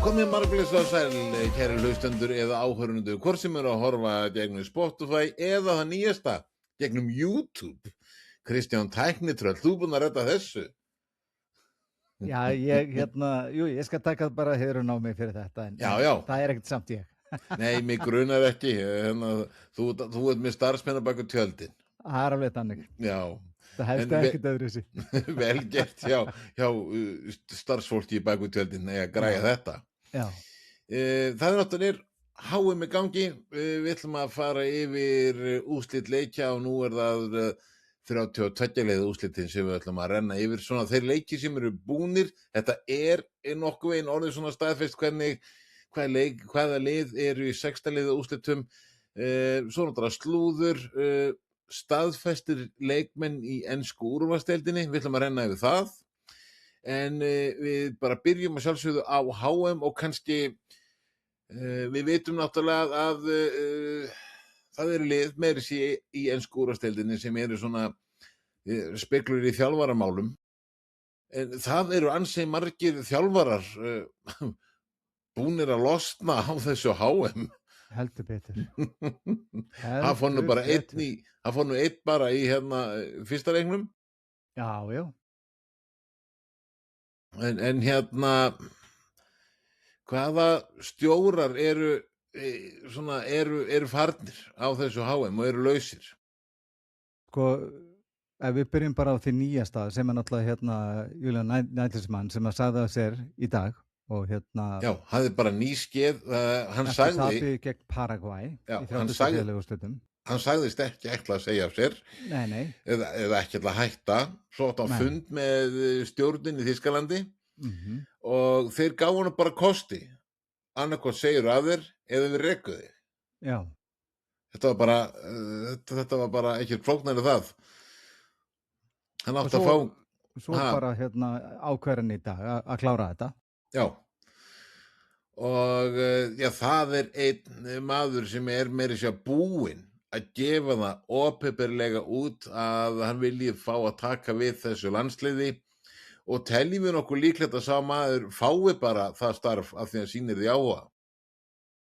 Komið marglis á sæl, kæri hlustendur eða áhörundur, hvort sem eru að horfa gegnum Spotify eða það nýjasta, gegnum YouTube. Kristján Tæknitröll, þú búinn að redda þessu? Já, ég skal taka bara heiðrun á mig fyrir þetta, en Já. það ekkert samt ég. Nei, mig grunar ekki, þú ert með starfsmenn á baku tjöldin. Það alveg þannig. Já. Það helst ekkert öðru sig. Vel gert hjá starfsfólki í baku tjöldin að græja þetta. Já. Það náttúrulega HM í gangi, við ætlum að fara yfir úrslit leikja og nú það 32 liða úrslitin sem við ætlum að renna yfir. Svona þeir leiki sem eru búnir, þetta nokkuð veginn orðið svona staðfest hvaða lið eru í 6. liða úrslitum, svo náttúrulega slúður, staðfestir leikmenn í ensku úrvalsdeildinni, við ætlum að renna yfir það. En við bara byrjum að sjálfsögðu á HM og kannski við vitum náttúrulega að það eru lið meiri sér í ensku úrvalsdeildinni sem eru svona speglur í þjálfaramálum. En það eru ansi margir þjálfarar búnir að losna á þessu HM. Heldur betur. Það fór nú bara einn bara í fyrsta leiknum. Já. En hvaða stjórar eru farnir á þessu HM og eru lausir? Sko, ef við byrjum bara á því nýjasta sem náttúrulega Julian Nagelsmann sem sagði af sér í dag og Já, hafði bara nýskeið, hann sagði Tapi gegn Paraguay Já, í 30 úrslitum. Hann sagðist ekki ætla að segja af sér. Nei. Eða ekki ætla að hætta. Svo átt á fund með stjórnin í Þýskalandi og þeir gáðu hann bara kosti. Annarkot segir af þér eða við rekku þig. Já. Þetta var bara ekki flóknari það. Hann átti að fá... Svo bara ákveðin í dag að klára þetta. Já. Og það einn maður sem meiri sér búinn að gefa það opinberlega út að hann vilji fá að taka við þessu landsliði og teljum við nokkuð líklegt að sá maður fái bara það starf af því að sýnir því áhuga.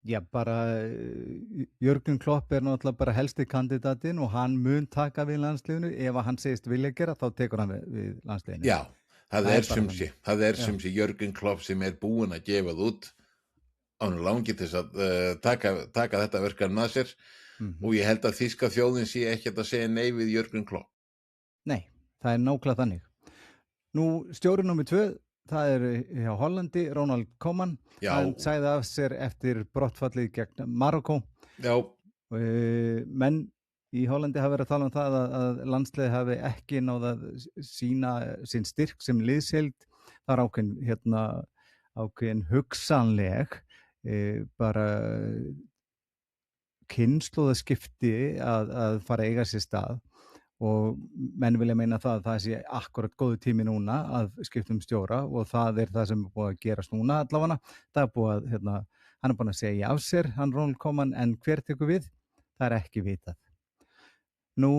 Já, bara Jürgen Klopp náttúrulega bara helsti kandidatinn og hann mun taka við landsliðinu. Ef hann segist vilja gera, þá tekur hann við landsliðinu. Já, það er sem sé Jürgen Klopp sem búinn að gefa það út. Hann langi til að taka þetta verkefni að sér og ég held að þýska þjóðin sé ekkert að segja nei við Jürgen Klopp. Nei, það nákvæmlega þannig. Nú, stjóri númer 2, það hjá Hollandi, Ronald Koeman. Hann sagði af sér eftir brottfallið gegn Marokko. Já. Menn í Hollandi hafa verið að tala um það að landsliðið hafi ekki náð að sýna sinn styrk sem liðsheild. Það ákveðin hugsanleg bara kynslóðaskipti að fara að eiga sér stað og menn vilja meina það að það sé akkurat góðu tími núna að skipta stjóra og það það sem búið að gerast núna allavega. Það búið að, hann búin að segja af sér, hann Ronald Koeman, en hver tekur við? Það ekki vitað. Nú,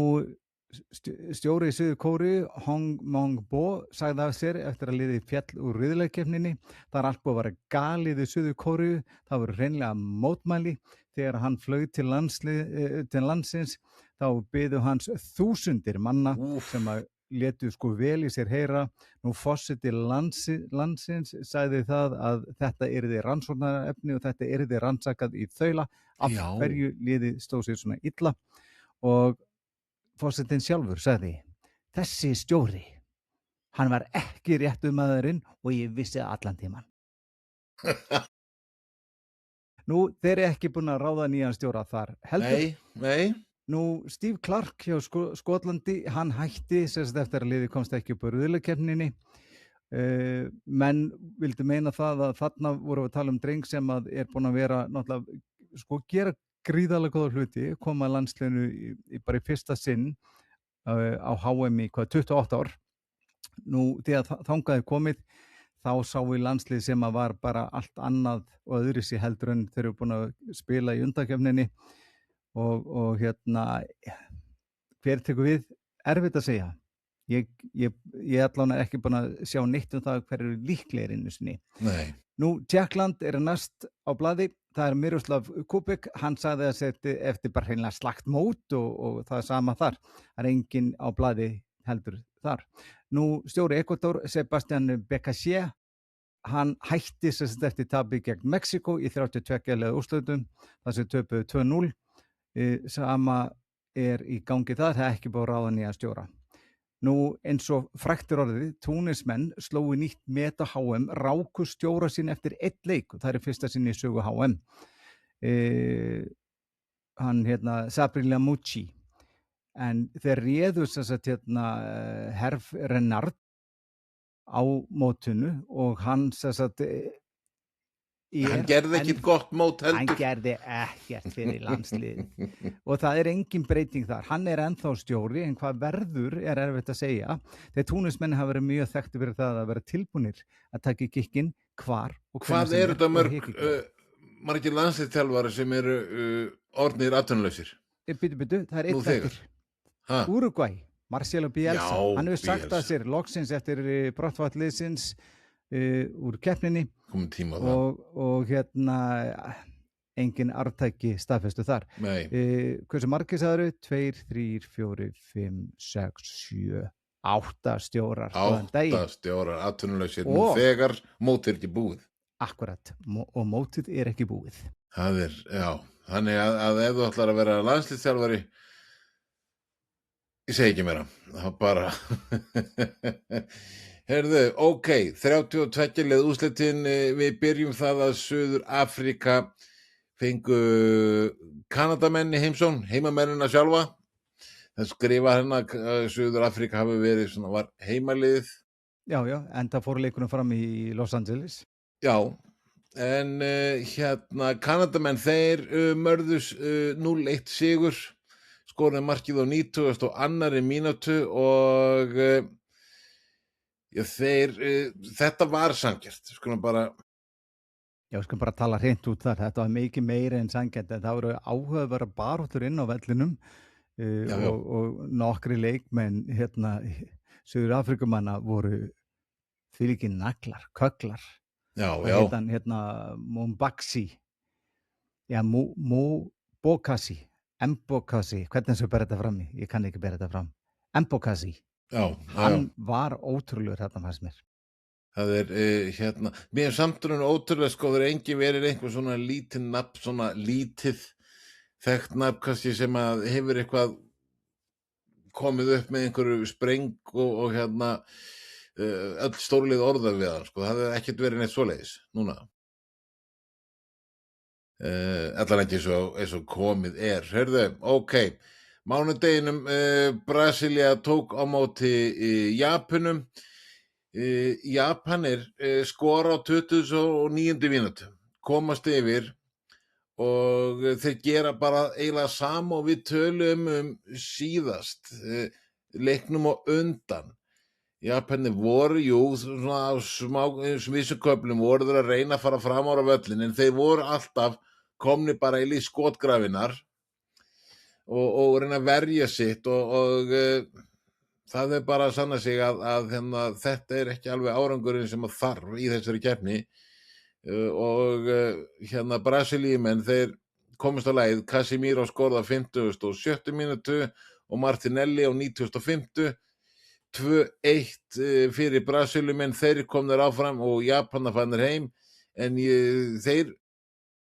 stjóri í Suður Kóreu, Hong Mong-bo, sagði af sér eftir að liðið féll úr riðlakeppninni. Það allt búið að vera galið í Suður Kóreu. Það voru hreinlega mótmæli. Þegar hann flaug til landsins, þá biðu hans þúsundir manna sem að létu vel í sér heyra. Nú forseti landsins sagði það að þetta yrði rannsóknarefni og þetta yrði rannsakað í þaula af hverju liðið stóð sér svona illa. Og forsetinn sjálfur sagði, þessi stjóri, hann var ekki réttu maðurinn og ég vissi allan tímann. Nú, þeir ekki búin að ráða nýjan stjóra þar heldur. Nei. Nú, Steve Clark hjá Skotlandi, hann hætti sérst eftir að liðið komst ekki upp á riðlakeppninni. Menn vildu meina það að þarna voru að tala um dreng sem að búin að vera náttúrulega, gera gríðarlega góða hluti, koma landsliðinu bara í fyrsta sinn á HM í 28 ár. Nú, þegar þangað komið, þá sá við landslið sem að var bara allt annað og öðruvísi heldur en þeir eru búin að spila í undankeppninni og hver tekur við? Erfitt að segja. Ég allan ekki búin að sjá neitt það hver eru líklegir einu sinni. Nei. Nú, Tékkland næst á blaði, það Miroslav Kubik, hann sagði að setja eftir bara hreinlega slakt mót og það sama þar. Það enginn á blaði heldur þar. Nú, stjóri Ekvador, Sebastián Becasé, hann hætti eftir tabi gegn Mexíkó í 32 leið úrslitum, þar sem töpuðu 2-0. Sama í gangi þar, það ekki búið að ráða nýja stjóra. Nú eins og fræktur orðið, Túnismenn slói nýtt met á HM, ráku stjóra sín eftir 1 leik og það fyrsta sinn í sögu HM. Hann Sabri Lamouchi, en þeir réðu Herf Renard á mótinu og hann hann gerði ekki gott mót heldur. Hann gerði ekkert fyrir landsliðið og það engin breyting þar. Hann ennþá stjóri, en hvað verður erfitt að segja. Þeir Túnismenn hafa verið mjög þekktir fyrir það að vera tilbúnir að taka gikkinn hvar og hvað þetta margir landsliðsþjálfarar sem eru orðnir atvinnulausir? Bíddu, það einn eftir. Úrúgvæ, Marcelo Bielsa, hann hefur sagt að sér loksins eftir brottfall liðsins úr keppninni og engin arftaki staðfestu þar. Hversu margir sagðirðu? 2, 3, 4, 5, 6, 7, 8 stjórar. 8 stjórar atvinnulausir nú þegar mótið ekki búið. Akkurat, og mótið ekki búið. Það já, þannig að ef þú ætlar að vera landsliðsþjálfari, ég segi ekki meira, það bara Herðu, ok, 32 leið úrslitin, við byrjum það að Suður Afríka fengu Kanadamenn í heimsón, heimamennina sjálfa. Það skrifa að Suður Afríka hafi verið var heimaliðið. Já, enda fór leikunum fram í Los Angeles. Já, en Kanadamenn, þeir mörðus 0-1 sigur, skoruðu markið á 92. mínútu og þetta var sanngjarnt, skulum bara tala hreint út þar. Þetta var mikið meira en sanngjarnt, en það voru áhugaverðar baráttur inn á vellinum og nokkri leikmenn Suður Afrikumanna voru þvílíkir naglar, kögglar. Mombaxi, Mbokasi, hvernig sem bera þetta fram í? Ég kann ekki bera þetta fram. Mbokasi. Hann var ótrúlegur þarna fannst mér. Það mér samtrunum ótrúlega það engin verið einhver svona lítið nafn, svona lítið þekkt nafn kannski sem að hefur eitthvað komið upp með einhverju spreng og öll stórlið orðað við hann, það hefði ekkert verið neitt svoleiðis núna. Allan ekki eins og komið Hörðu, ok. Mánudeginum Brasilia tók á móti Japanum. Japanir skora á 29. mínútu, komast yfir og þeir gera bara eiginlega sama og við tölum síðast leiknum á undan. Japanir voru, svona á vissu köflum voru þeir að reyna að fara fram ára völlin, en þeir voru alltaf komni bara í skotgrafinnar og reyna að verja sitt og það bara að sanna sig að þetta ekki alveg árangurinn sem að þarf í þessari keppni og Brasilíumenn, þeir komast á lagið. Casemiro skorði á 57. mínútu og Martinelli á 95. 2-1 fyrir Brasilíumenn, þeir komnir áfram og Japanar fannir heim, en þeir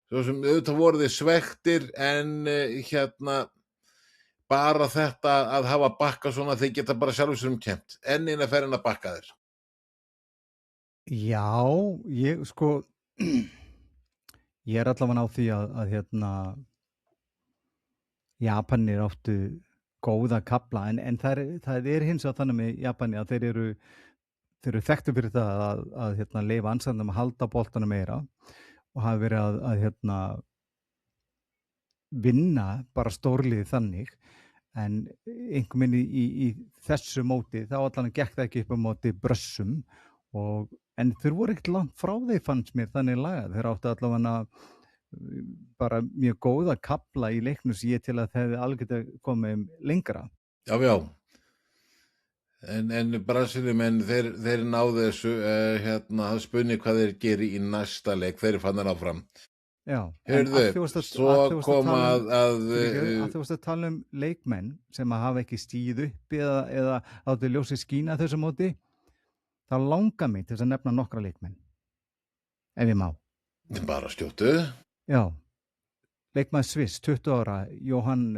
svo sem auðvitað voru þeir svektir, en bara þetta að hafa bakka svona, þeir geta bara sjálfur sér kennt, eina ferðin að bakka þeir. Já, ég allavega á því að Japanir áttu góða kafla, en það hins vegar þannig með Japani að þeir eru þekktu fyrir það að leyfa ansæðum að halda boltanum meira og hafa verið að vinna bara stórlið þannig, en einhvern veginn í þessu móti þá allan gekk það ekki upp á móti Brössum, en þeir voru ekkert langt frá þeir fannst mér þannig lagað. Þeir áttu allavega bara mjög góða kafla í leiknum sem ég til að þeir alveg geta komið lengra. Já. En Brasilíumenn, þeir náðu þessu, það spunni hvað þeir geri í næsta leik, þeir fannar áfram. Já, en Heyrðu, að þú svo kom þú varst að tala um leikmenn sem að hafa ekki stíð upp eða áttu ljósi skína þessu móti, þá langar mig til þess að nefna nokkra leikmenn, ef ég má. Bara skjóttu. Já, leikmaður Sviss, 20 ára, Johan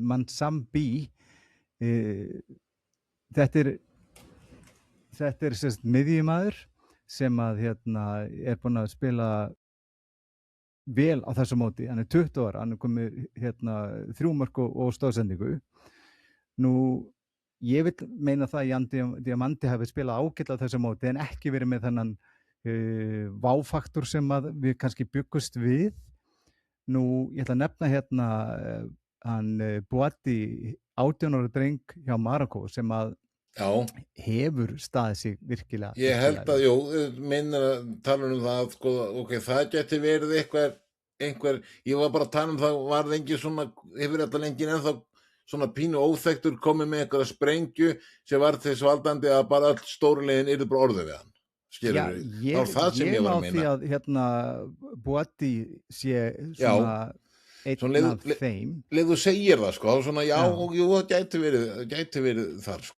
Mansambi, þetta er sérst miðjumaður sem að er búinn að spila vel á þessu móti, hann er 20 ára, hann er komið 3 mörk og stóðsendingu. Nú, ég vil meina það að Jan Diamandi hafi spilað ágætlega á þessu móti en ekki verið með þennan váfaktor sem að við kannski byggust við. Nú, ég ætla að nefna hann Boati, 18 ára dreng hjá Marokko sem að hefur staðið sig virkilega. Ég held að, minnir að tala um það, sko, ok, það geti verið einhver, ég var bara að tala um það, var það engin svona, hefur þetta lengið ennþá svona pínu óþektur komið með einhverja sprengju sem var þess valdandi að bara öll stórulegin yrði bara orðið við hann. Skilur við? Það var það sem ég var að meina. Ég má því að Boati sé svona einn af þeim. Leið þú segir það, sko, svona það gæti verið þar, sko.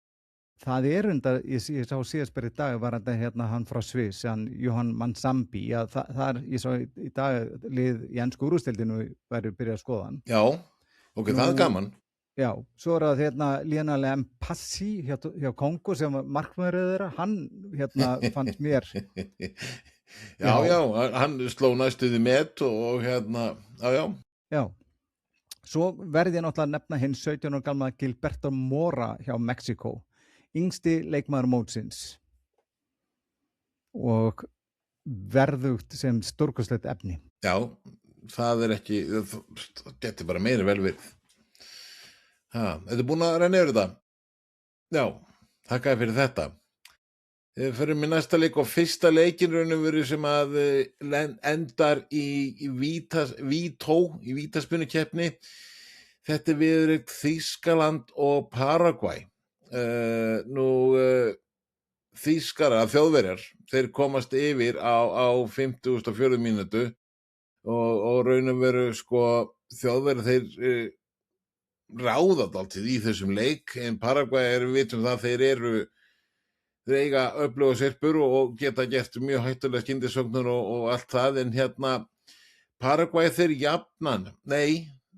Það undar, ég sá síðast bara í dag var þetta hann frá Sviss, hann Johan Mansambi, ég sá í dag lið í ensku úrvalsdeildinni væri byrjað að skoða hann. Já, ok, það er gaman. Já, svo er það Lionel Mpassi hjá Kongo sem var markmaður þeirra, hann fannst mér. Já, hann sló næstuði met og já. Já, svo verði ég náttúrulega að nefna hinn 17 ára gamla Gilberto Mora hjá Mexíkó. Yngsti leikmaður mótsins og verðugt sem stórkostlegt efni. Já, það er ekki, það getur bara meira vel við. Þetta búin að renna yfir þetta? Já, þakkaði fyrir þetta. Við förum í næsta leik og fyrsta leikin raunum verið sem að endar í vítaspunukeppni. Þetta er viðureign Þýskaland og Paragvæ. Þýskarar, Þjóðverjar, þeir komast yfir á 54 mínútu og raunum veru, sko, Þjóðverjar, þeir ráða dálítið í þessum leik, en Paragvæ við vitum það, þeir eiga öfluga sirpur og geta gert mjög hættulega skyndisóknir og allt það, en Paragvæ þeir jafnan,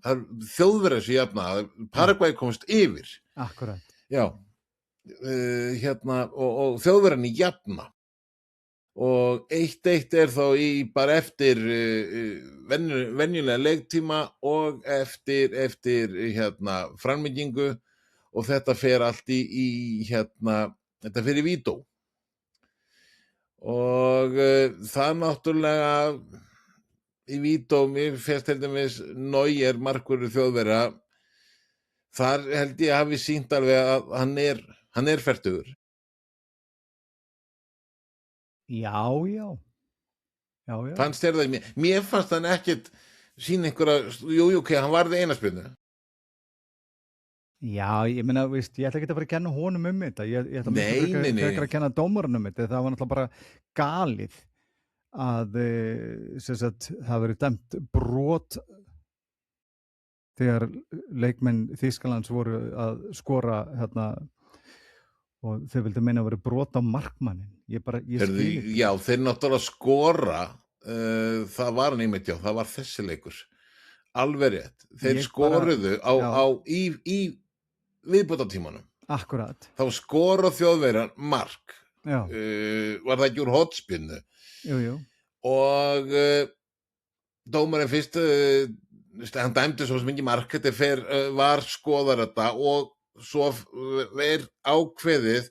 Þjóðverjar sem jafna, Paragvæ komast yfir. Akkurat. Já, og Þjóðverjarnir jafna og 1-1 er þá bara eftir venjulega leiktíma og eftir framlengingu og þetta fer allt þetta fer í vító og það náttúrulega í vító, mér finnst til dæmis Neuer markvörður Þjóðverja. Þar held ég hafi sýnt alveg að hann er fertugur. Já. Fannst þér það? Mér fannst hann ekkert sýna einhverja, ok, hann varði eina spyrnu. Já, ég meina, ég ætla ekki að fara að kenna honum þetta. Ég ætla ekki að kenna dómarunum þetta. Það var náttúrulega bara galið að það verið dæmt brot þegar leikmenn Þýskalands voru að skora og þeir vildu meina að vera brot á markmannin. Ég skil ekki. Já, þeir náttúrulega skora, það var einmitt, það var þessi leikur. Alveg rétt. Þeir skoruðu í viðbótartímanum. Akkurat. Þá skora Þjóðverjar mark. Var það ekki úr hornspyrnu? Jú. Og dómarinn fyrst hann dæmdi svo sem ekki mark, var skoðar þetta og svo er ákveðið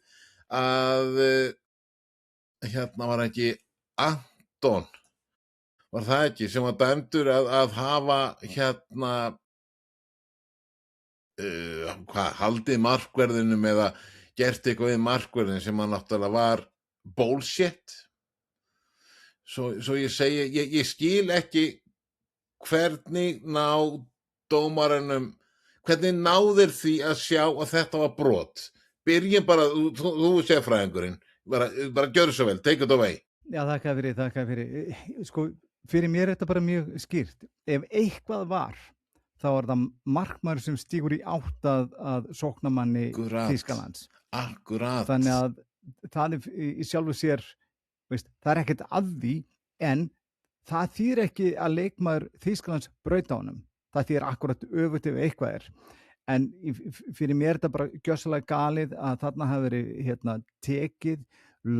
að var ekki Anton, var það ekki, sem var dæmdur að hafa haldið markverðinum eða gert eitthvað við markverðin sem hann náttúrulega var bullshit. Svo ég segi, ég skil ekki hvernig dómaranum, hvernig náðir því að sjá að þetta var brot. byrjum bara, þú sé fræðingurinn, bara gjörðu svo vel, take it away. Já, þakka fyrir. Sko, fyrir mér er þetta bara mjög skýrt. Ef eitthvað var, þá er það markmaður sem stígur í átt að sóknarmanni Þýskalands. Akkurat. Þannig að það er í sjálfu sér, veist, það er ekkert að því, en það þýðir ekki að leikmaður Þýskalands braut á honum. Það þýðir akkurat öfugt ef eitthvað er. En fyrir mér er þetta bara gjörsamlega galið að þarna hafi verið tekið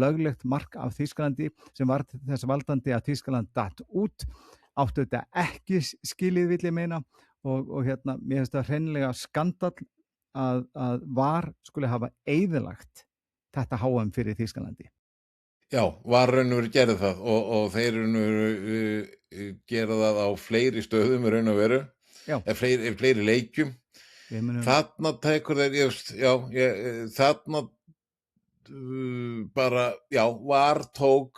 löglegt mark af Þýskalandi sem var þess valdandi að Þýskaland datt út, áttu þetta ekki skilið vill ég meina og mér finnst það hreinlega skandall að VAR skuli hafa eyðilagt þetta HM fyrir Þýskalandi. Já, VAR raun og veru gerði það og þeir raun og veru gera það á fleiri stöðum raun og veru, fleiri leikjum. Þarna tekur þeir, þarna bara, VAR tók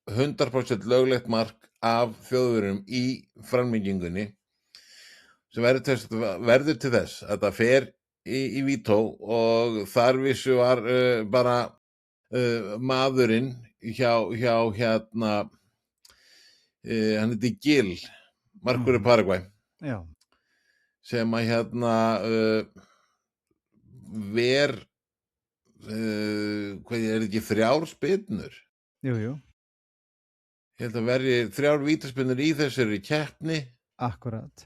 100% löglegt mark af Þjóðverjum í framlengingunni sem verður til þess að það fer í vító og þar vissu var bara maðurinn hjá hann heiti Gil, markvörður Paragvæ, sem að hvað er ekki 3 spyrnur? Jú. Ég held að verði 3 vítaspyrnur í þessari keppni. Akkurat.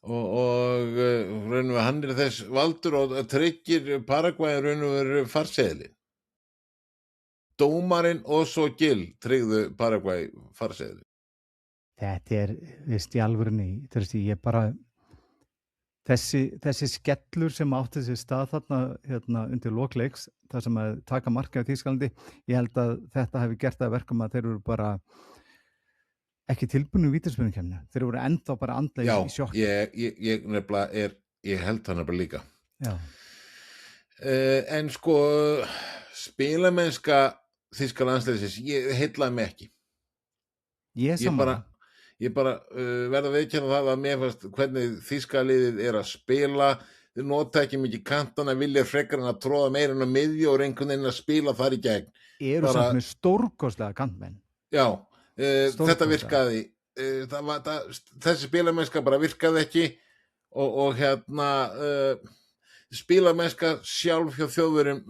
Og raun og veru hann er þess valdur og tryggir Paragvæ raun og veru farseðilinn. Dómarinn og svo Gil tryggðu Paragvæ farseðilinn. Þetta er vist í alvörunni, ég bara þessi skellur sem átti sér stað þarna undir lokleiks, þar sem að taka markið á Þýskalandi, ég held að þetta hefði gert það verkum að þeir eru bara ekki tilbúinu í vítaspyrnukeppni. Þeir eru ennþá bara andlega í sjokki. Ég nefnilega ég held það nefnilega líka. Já. En sko spilamennska þýska landsliðsins, heillaði mig ekki. Ég bara verð að viðurkenna það að mér fannst hvernig þýska liðið er að spila, þeir nota ekki mikið kantana, vilja frekar en að tróða meira en að miðju og einhvern veginn að spila þar í gegn. Eru samt með stórkostlega kantmenn. Já, þetta virkaði, þessi spilamennska bara virkaði ekki og spilamennska sjálf hjá Þjóðverjum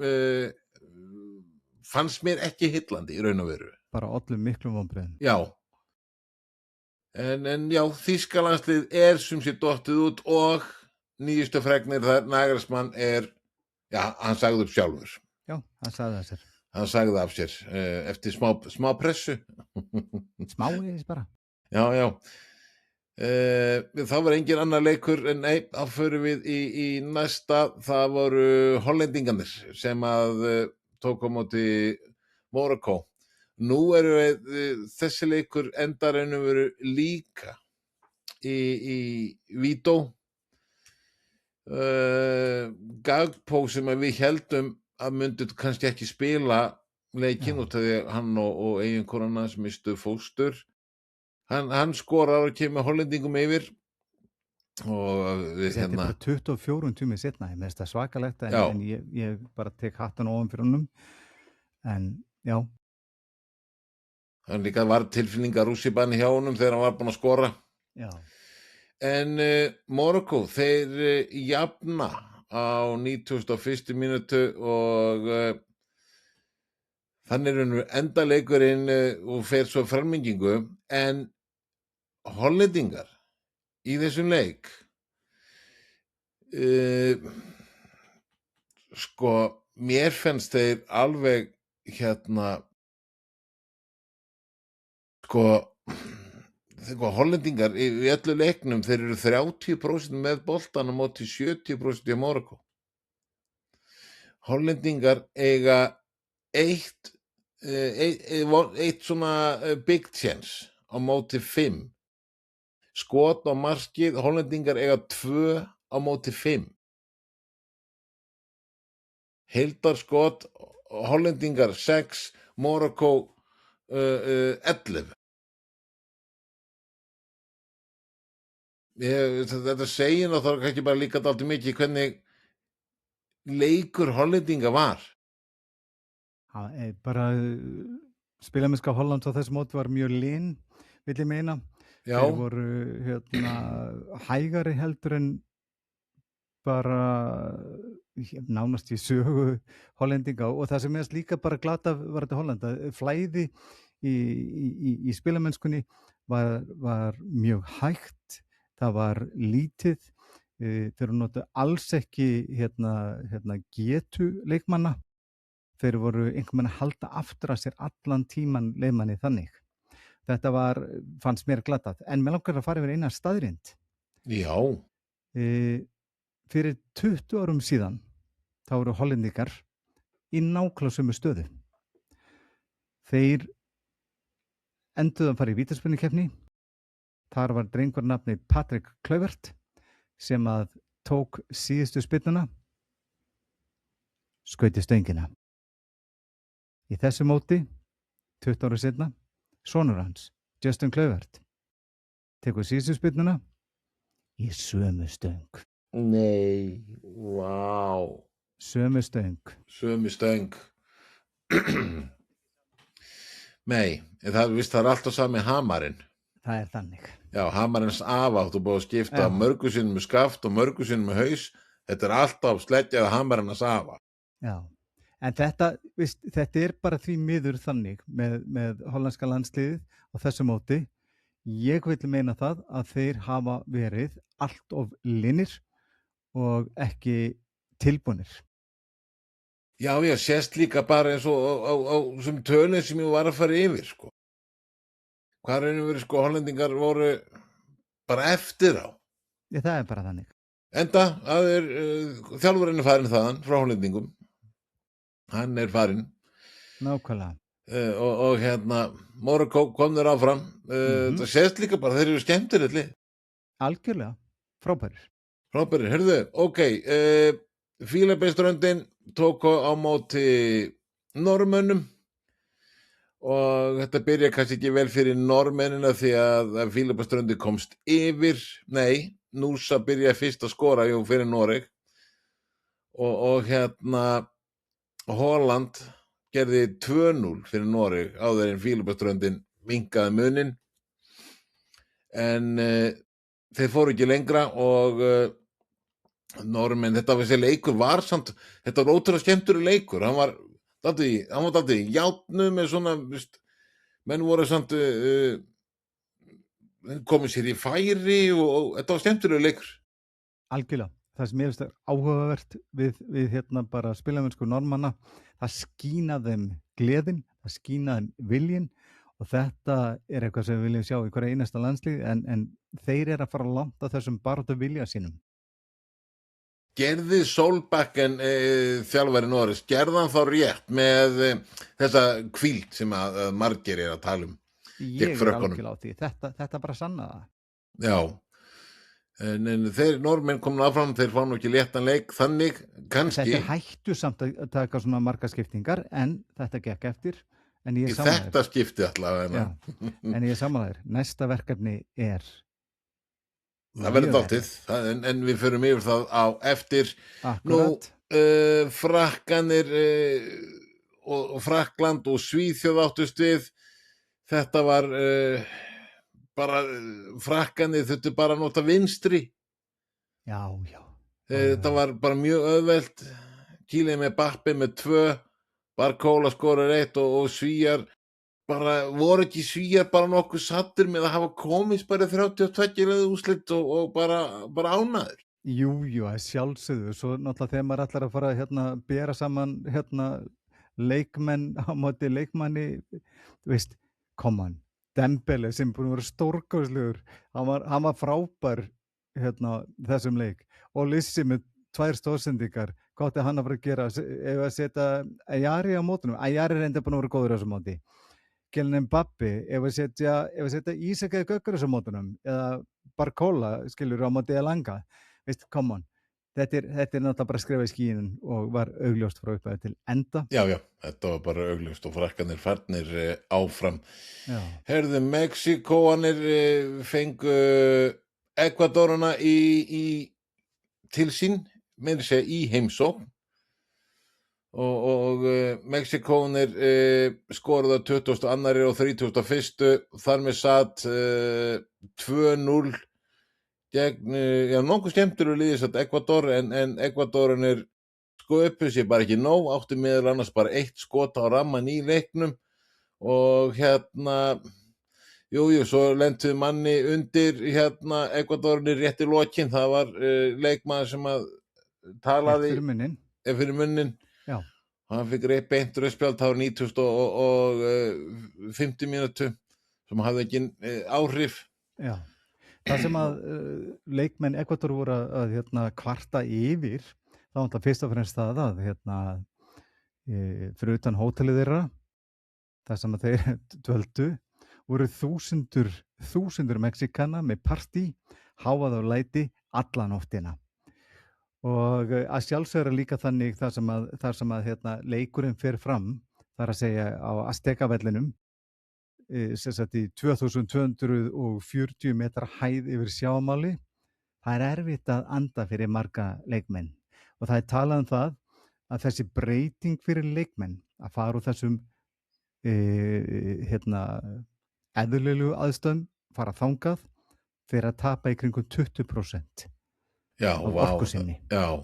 fannst mér ekki heillandi í raun og veru. Bara öllum miklum vonbrigðum. Já. En já, Þýska landslið er sem sé dottið út og nýjustu fregnir þar Nagelsmann hann sagði upp sjálfur. Já, hann sagði af sér. Hann sagði af sér eftir smá pressu. Smáis bara. Já. Það var engin annar leikur en þá förum við í næsta. Það voru hollendingarnir sem að tók á móti Mórakó. Nú eru þessi leikur endar raun og veru líka í vító. Gagpó sem við heldum að myndu kannski ekki spila leikinn út af því að hann og eiginkona hans mistu fóstur. Hann skorar og kemur hollendingum yfir og þetta er bara 24 tími seinna, ég finnst það svakalegt en ég bara tek hattan ofan fyrir honum en já. Hann líka var tilfinningar rússibanni hjá honum þegar hann var búinn að skora. Já. En Mórakó, þeir jafna á 91. mínútu og þannig er enda leikurinn og fer svo framlengingu en hollendingar í þessum leik sko, mér fannst þeir alveg hollendingar í öllu leiknum, þeir eru 30% með boltan á móti 70% í Mórakó. Hollendingar eiga eitt svona big chance á móti 5. Skot á markið, hollendingar eiga 2 á móti 5. Heildarskot, hollendingar 6, Mórakó 11. Þetta segir náttúrulega ekki bara líka dálítið mikið hvernig leikur Hollendinga var? Bara spilamennska Hollands á þessu móti var mjög lin, vil ég meina. Já, Þeir voru hægari heldur en bara nánast í sögu Hollendinga og það sem er líka bara glata var þetta Holland að flæði í spilamennskunni var mjög hægt, það var lítið, þeir notu alls ekki getu leikmanna, þeir voru einhvern veginn að halda aftur að sér allan tíman leikmanni þannig. Þetta fannst mér glatað, en mér langar að fara yfir eina staðrind. já, Fyrir 20 árum síðan þá voru Hollendingar í nákvæmlega sömu stöðu. Þeir enduðu að fara í vítaspyrnukeppni. Þar var drengur nafni Patrik Kluivert sem að tók síðustu spyrnuna, skaut í stöngina. Í þessu móti, 20 ára seinna, sonur hans, Justin Kluivert, tekur síðustu spyrnuna í sömu stöng. nei, vá, Sömu stöng. sömu stöng. Nei, en það er alltaf sami hamarinn. Það er þannig. Já, hamarins afa áttu búið að skipta Já. mörgu sinnum með skaft og mörgu sinnum með haus. Þetta er alltaf sleggjaði hamarins afa. Já, en þetta er bara því miður þannig með hollenska landsliðið á þessu móti. Ég vil meina það að þeir hafa verið allt of linir og ekki tilbúnir. Já, ég sést líka bara eins og á sem tölum sem ég var að fara yfir, sko. Hvað reynum verið, sko, Hollendingar voru bara eftir á. Það er bara þannig. Enda, þjálfurinn er farinn þaðan frá Hollendingum. Hann er farinn. Nákvæmlega. Og Morakó kom þér áfram. Það sést líka bara, þeir eru skemmtir allir. Algjörlega. Frábærir. Frábærir, heyrðu, ok, Fílabeinsströndin tók á móti Norðmönnum og þetta byrja kannski ekki vel fyrir Norðmennina því að Fílabeinsströndin komst yfir, Núsa byrjaði fyrst að skora fyrir Noreg og Holland gerði 2-0 fyrir Noreg áður en Fílabeinsströndin vinkaði munin en þeir fóru ekki lengra og Norðmenn, þessi leikur var samt, þetta var ótrúlega skemmtur leikur, hann var dálítið í játnu með svona, menn voru samt komið sér í færi og þetta var skemmtur leikur. Algjörlega, það sem ég veist áhugavert við bara spilamennsku Norðmanna, það skínaði þeim gleðin, það skínaði þeim viljin og þetta er eitthvað sem við viljum sjá í hverja einasta landslið en þeir eru að fara langt að þessum baráttu vilja sínum. Gerði Solbakken þjálfari Noregs, gerði hann þá rétt með þessa hvíld sem að margir að tala Ég er algjörlega á því, þetta bara sanna það. Já, en þeir Norðmenn komin áfram, þeir fá nú ekki léttan leik, þannig kannski. Þetta hættu samt að taka svona marga skiptingar, en þetta gekk eftir, en ég er sammála þér. Þetta skipti allavega. En ég er sammála þér, næsta verkefni er það verður dálítið, en við förum yfir það á eftir. Akkurat. Nú, Frakkanir og Frakkland og Svíþjóð áttust við. Þetta var bara, Frakkanir þurftu bara að nota vinstri. Já. Þetta var bara mjög auðvelt. Kíli með Bappi með 2, Barcola skorar 1 og Svíjar. Bara voru ekki Svíjar bara nokkuð sattir með að hafa komist bara 32 leið úrslit og bara ánæður. Jú, sjálfsögðu. Svo náttúrulega þegar maður ætlar að fara bera saman leikmenn á móti leikmanni, þú veist, Dembele sem búin að vera stórkostlegur, hann var frábær þessum leik og Lissi með 2 stórsendingar, hvað átti hann að fara að gera ef að setja Ajari á mótunum? Ajari er enda búin að vera góður á þessum móti. Kylian Mbappé, ef að setja Ísak eða Gökkur á þessum mótunum eða Barcola, skilur á móti Elanga, veist, come on. Þetta er náttúrulega bara að skrifa í skíin og var augljóst frá upphæði til enda. Já, þetta var bara augljóst og Frakkanir farnir áfram. Já. Herðu, Mexíkóanir fengu Ekvadorana til sín, meira segja í heimsókn. og Mexíkónir skoruðu á 22. og 31. Þar með satt 2-0 gegn, nokkuð skemmtilegur liði satt Ekvador, en Ekvadorinn sköpuðu sér bara ekki nóg, áttu meðal annars bara 1 skot á rammann í leiknum og svo lentuðu manni undir Ekvadorinn rétt í lokin. Það var leikmaður sem að talaði fyrir munnin. Já. Hann fikk beint rauðspjald, það var 90 og 50 mínútu sem hafði ekki áhrif. Já. Það sem að leikmenn Ekvador voru að kvarta yfir, það var alltaf fyrst og fremst það að fyrir utan hótelið þeirra, það sem að þeir dvöldu, voru þúsundur Mexíkana með partí, háað á læti alla nóttina. Og að sjálfsögðu líka þannig þar sem að leikurinn fer fram, þar að segja á Azteca-vellinum, sem sagt í 2240 metra hæð yfir sjávarmáli. Það er erfitt að anda fyrir marga leikmenn og það er talað um það að þessi breyting fyrir leikmenn að fara úr þessum eðlilegu aðstöðum, fara þangað, fyrir að tapa í kringum 20% af orku sinni. Já.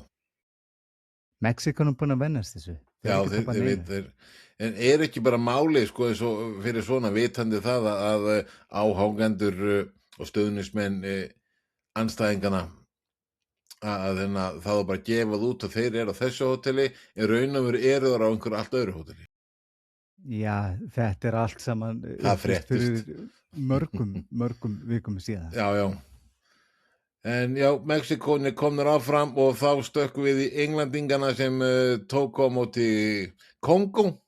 Mexíkanum búin að vennast þessu. Já, þeir en ekki bara máli sko, fyrir svona vitandi það að áhangendur og stöðnismenn andstæðingana að það bara gefað út að þeir eru á þessu hóteli, en raun og veru eru þar á einhverju allt öðru hóteli. Já, þetta allt saman fyrir mörgum vikum síðan. Já. En Mexíkónir komnir áfram og þá stökkum við í Englendingana sem tóku á móti Kongó.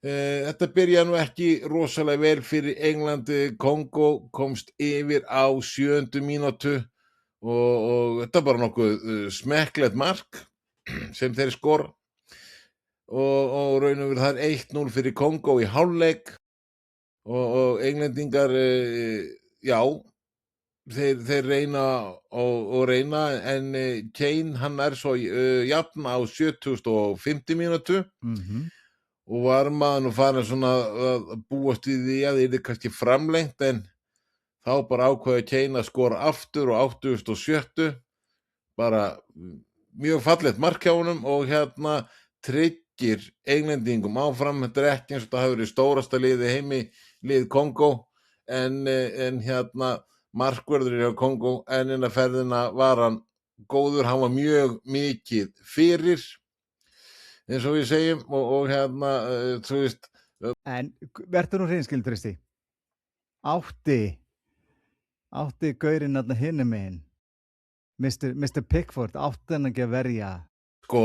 Þetta byrjaði nú ekki rosalega vel fyrir Englandi. Kongó komst yfir á 7. mínútu og þetta bara nokkuð smekklegt mark sem þeir skora og raun og veru það 1-0 fyrir Kongó í hálfleik og Englendingar þeir reyna og reyna, en Kane hann svo jafn á 70. mínútu og var maður nú farin svona að búast við því að það kannski framlengt, en þá bara ákveða Kane að skora aftur á 87. bara mjög fallegt mark hjá honum og tryggir Englendingum áfram. Þetta ekki eins og það hafi verið stórasta liði heimi, lið Kongó, en markvörður hjá Kongó, en innan ferðina var hann góður, hann var mjög mikið fyrir, eins og við segjum, og þú veist. En verður nú hreinskildur, Tristi, átti gaurinn þarna hinum megin, Mr. Pickford, átti hann ekki að verja? Sko,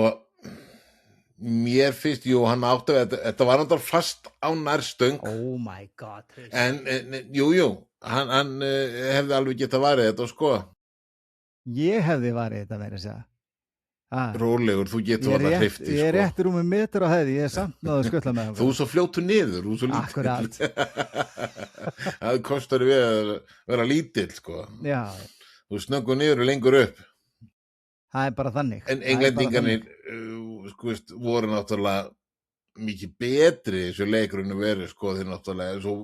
mér finnst, hann átti, þetta var náttúrulega fast á nærstöng. Oh my god, Tristi. En hann hefði alveg getað varið þetta, sko. Ég hefði varið þetta, verið að segja. Rólegur, þú getur alltaf hreyft því, sko. Ég réttur um metur á hæði, ég samt náðu að skutla með það. Þú svo fljótu niður, þú svo lítill. Akkurat. Það kostar við að vera lítill, sko. Já. Þú snöggur niður og lengur upp. Það er bara þannig. En Englendingarnir, voru náttúrulega mikið betri þessu leikurinn verið, sko, þeir náttúrulega, svo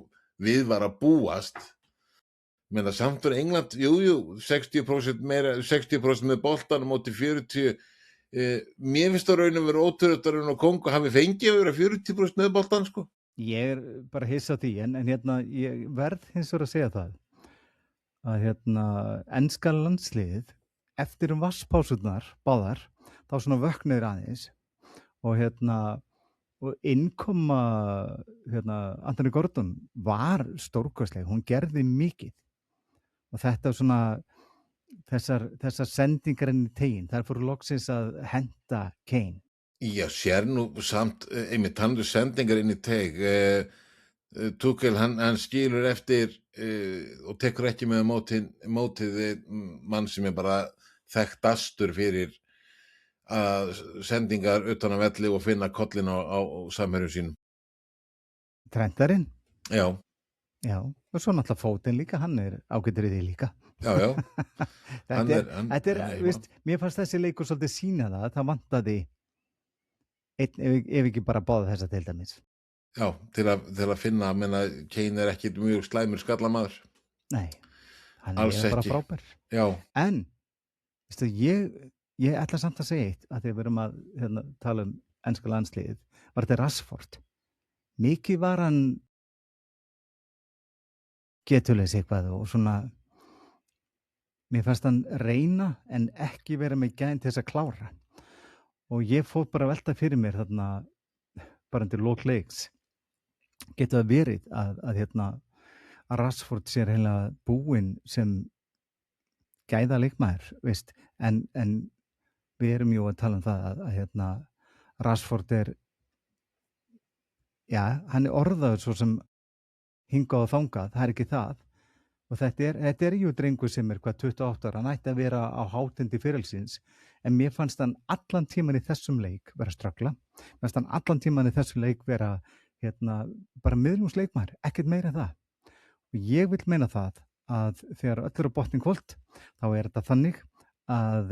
við var að búast. Menn að samt fyrir England, 60% með boltanum móti 40. Mér finnst það raun að vera ótrúðarinn og Kongó hafi fengið að vera 40% með boltan, sko. Ég bara hissa því, en ég verð hins vegar að segja það að enska landsliðið eftir vatnspásurnar báðar, þá svona vöknuður aðeins og innkoma Anthony Gordon var stórkostleg, hún gerði mikið. Og þetta svona, þessar sendingar inn í tegin, þær fóru loksins að henta Kane. Já, sér nú samt, einmitt, hann sendingar inn í teg. Tuchel, hann skilur eftir og tekur ekki með mótið mann sem bara þekktastur fyrir að sendingar utan að velli og finna kollin á samherjum sínum. Trentarinn? Já. Já, og svo náttúrulega fótinn líka, hann ágætur í því líka. Já. Þetta er, veist, mér fannst þessi leikur svolítið sína það vantaði ef ekki bara báða þessa til dæmis. Já, til að finna, að menna, Kane ekkit mjög slæmur skallamaður. Nei, hann Alls bara ekki. frábær. Já. En, veistu, ég ætla samt að segja eitt, að því að við erum að tala enska landsliðið, var þetta Rashford. Mikið var hann getulegs eitthvað og svona, mér fannst hann reyna en ekki vera með gæðin til þess að klára. Og ég fór bara að velta fyrir mér þarna, bara undir lok leiks. Getur það verið að Rashford sé heila búinn sem gæða leikmaður, veist, en við erum jú að tala um það að Rashford hann orðaður svo sem hingað og þangað, það ekki það, og þetta jú drengur sem hvað 28 ára, hann ætti að vera á hátindi fyrirlsins, en mér fannst hann allan tíman í þessum leik vera ströggla, mér fannst hann allan tíman í þessum leik vera bara miðlungsleikmaður, ekkert meira en það. Og ég vil meina það að þegar öll á botnin hvolft, þá þetta þannig að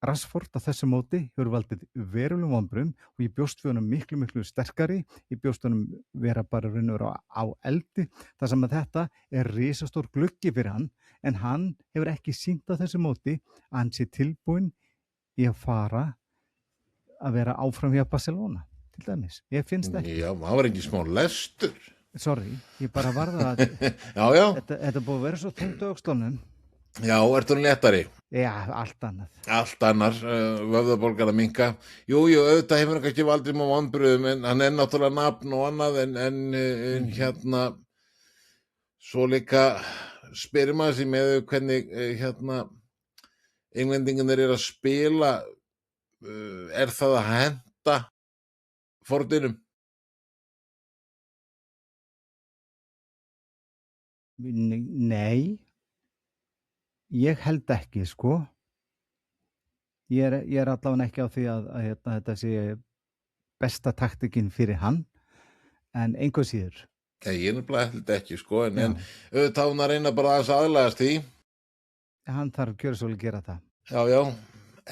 Rashford á þessu móti hefur valdið verulegum vonbrigðum og ég bjóst við honum miklu sterkari, ég bjóst honum vera bara raunur á eldi, þar sem að þetta risastór gluggi fyrir hann, en hann hefur ekki sýnt á þessu móti að hann sé tilbúinn í að fara að vera áfram hjá Barcelona, til dæmis. Ég finnst ekki. Já, það var ekki smá lestur. Sorry, ég bara varða að já. Þetta búið að vera svo þungt á öxlunum. Já, ertu hún léttari? Já, allt annað. Allt annar, vöðvabólgar að minnka. Jú, auðvitað hefur hann kannski valdið með vonbrigðum, en hann náttúrulega nafn og annað, en svo líka spyrir maður sig með hvernig englendingarnir að spila, það að henta fordinum? Nei, ég held ekki, sko. Ég allavega ekki á því að þetta sé besta taktikinn fyrir hann, en einhver síður. Ég held ekki, sko, en auðvitað hún að reyna bara að aðlagast því. Hann þarf gjörsamlega að gera það. Já,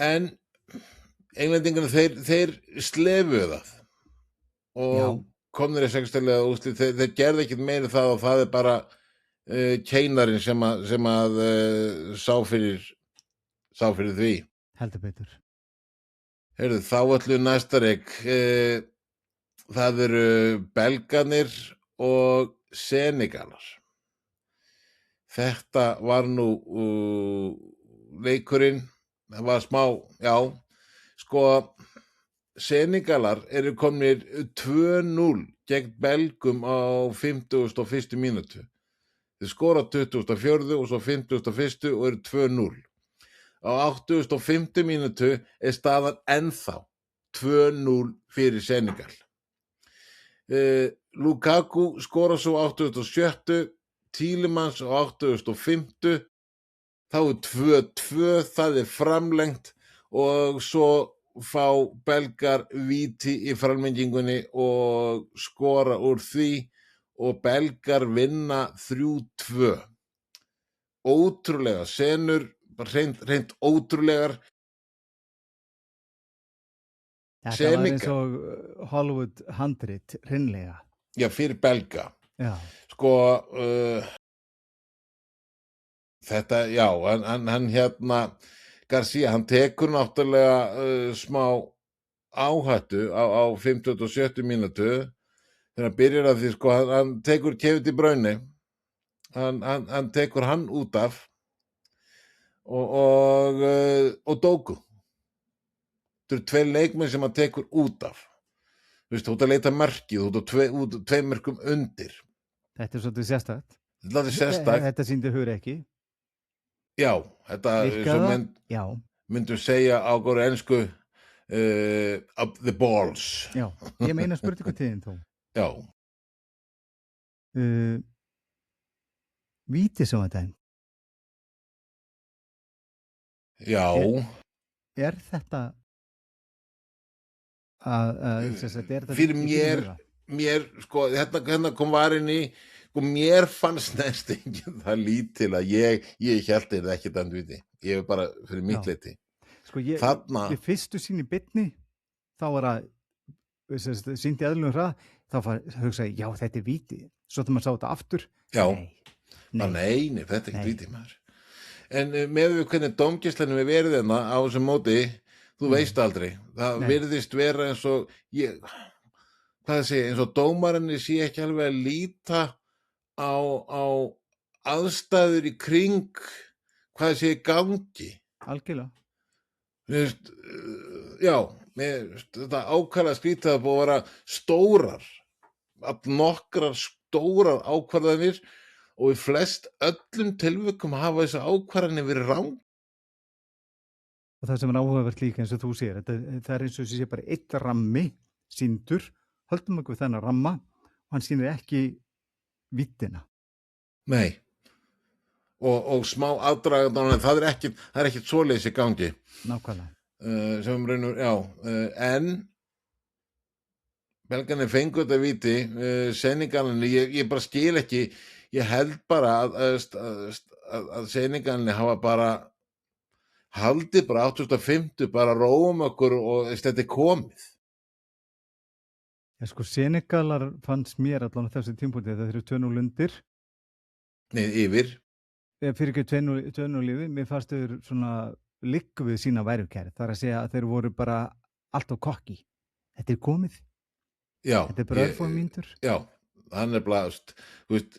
en englendingarnir, þeir slefuðu það og komnir í sextilega úrslit, þeir gerðu ekkert meira það og það bara Keinarinn sem að sá fyrir því. Heldur betur. Heyrðu, þá ætlu næsta leik, það eru Belgarnir og Senegalar. Þetta var nú leikurinn, það var smá, sko, Senegalar eru komnir 2-0 gegn Belgum á 51. mínútu. Þeir skora 24. og svo 51. og eru 2-0. Á 85. mínútu staðan ennþá 2-0 fyrir Senegal. Lukaku skora svo 87. Tielemans á 85. Þá 2-2, það framlengt og svo fá Belgar víti í framlengingunni og skora úr því og Belgar vinna 3-2. Ótrúlega senur, reynd ótrúlegar. Þetta var eins og Hollywood 100, hreinlega. Já, fyrir Belga. Já. Sko, þetta, hann Garcia, hann tekur náttúrulega smá áhættu á 57. mínútu. Þegar hann byrjar að því, sko, hann tekur Kevin De Bruyne, hann tekur hann út af og Doku. Þetta eru 2 leikmenn sem hann tekur út af. Þú veist, þú ert að leita markið, þú ert 2 mörkum undir. Þetta svolítið sérstakt. Þetta sýndi hugur ekki. Já, þetta myndum segja á góru ensku up the balls. Já, ég meina spurningatíðin þó. Já. Víti sem þetta. Já. Þetta fyrir mér, sko, hérna kom varin í, sko, mér fannst næst enginn það lítil að ég hélt þetta ekki dandviti. Ég bara fyrir mitt leyti. Sko, við fyrstu sín í beinni, þá það sýndi eðlilegum hraða, þá hugsaði ég, já, þetta er víti. Svo þegar maður sá þetta aftur, Já. nei. Nei, þetta er ekki víti maður. En með við hvernig dómgæslan við verið þarna á þessum móti, þú veist aldrei. Það virðist vera eins og eins og dómarinni sé ekki alveg að líta á aðstæður í kring hvað sé í gangi. Algjörlega. Já, þetta ákvarða skrítið að búið að vera stórar, nokkrar stórar ákvarðanir og í flest öllum tilvikum hafa þessi ákvarðanir verið rang. Og það sem er áhugavert líka eins og þú sér, það er eins og sé bara eitt rammi sýndur, höldum okkur þennan ramma og hann sýnir ekki víddina. Nei. Og smá aðdragandi, það er ekkert svoleiðis í gangi. Nákvæmlega. Sem reynur, en belgarnir fengu þetta víti, Senegalarnir, ég bara skil ekki, ég held bara að Senegalarnir hafa bara haldið bara 850, bara róum okkur og þetta er komið. Ja, sko, Senegalar fannst mér allan á þessu tímpúti, það eru 2-0 undir. Nei, yfir. Fyrir ekki 2-0 yfir, mér fannst þau svona liggu við sína værukæri. Það er að segja að þeir voru bara allt á kokki. Þetta er komið. Já. Þetta er bara örfáum mínútur. Já, hann er blast. Þú veist,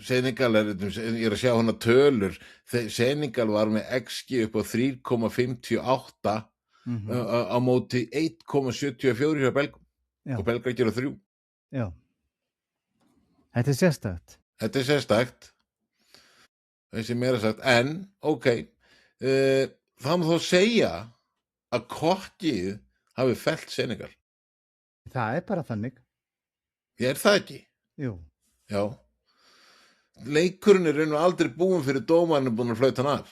Senegal ég er að sjá hana tölur. Senegal var með XG upp á 3,58 á móti 1,74 hjá Belgum. Já. Og Belgar gera 3. Já. Þetta er sérstakt. Þetta er sérstakt. Þessi meira sagt. En, ok, það má þó segja að kokkið hafi fellt Senegal. Það er bara þannig. Ég er það ekki. Jú. Já. Leikurinn er raun og aldrei búinn fyrir dómarinn búinn að flauta hann af.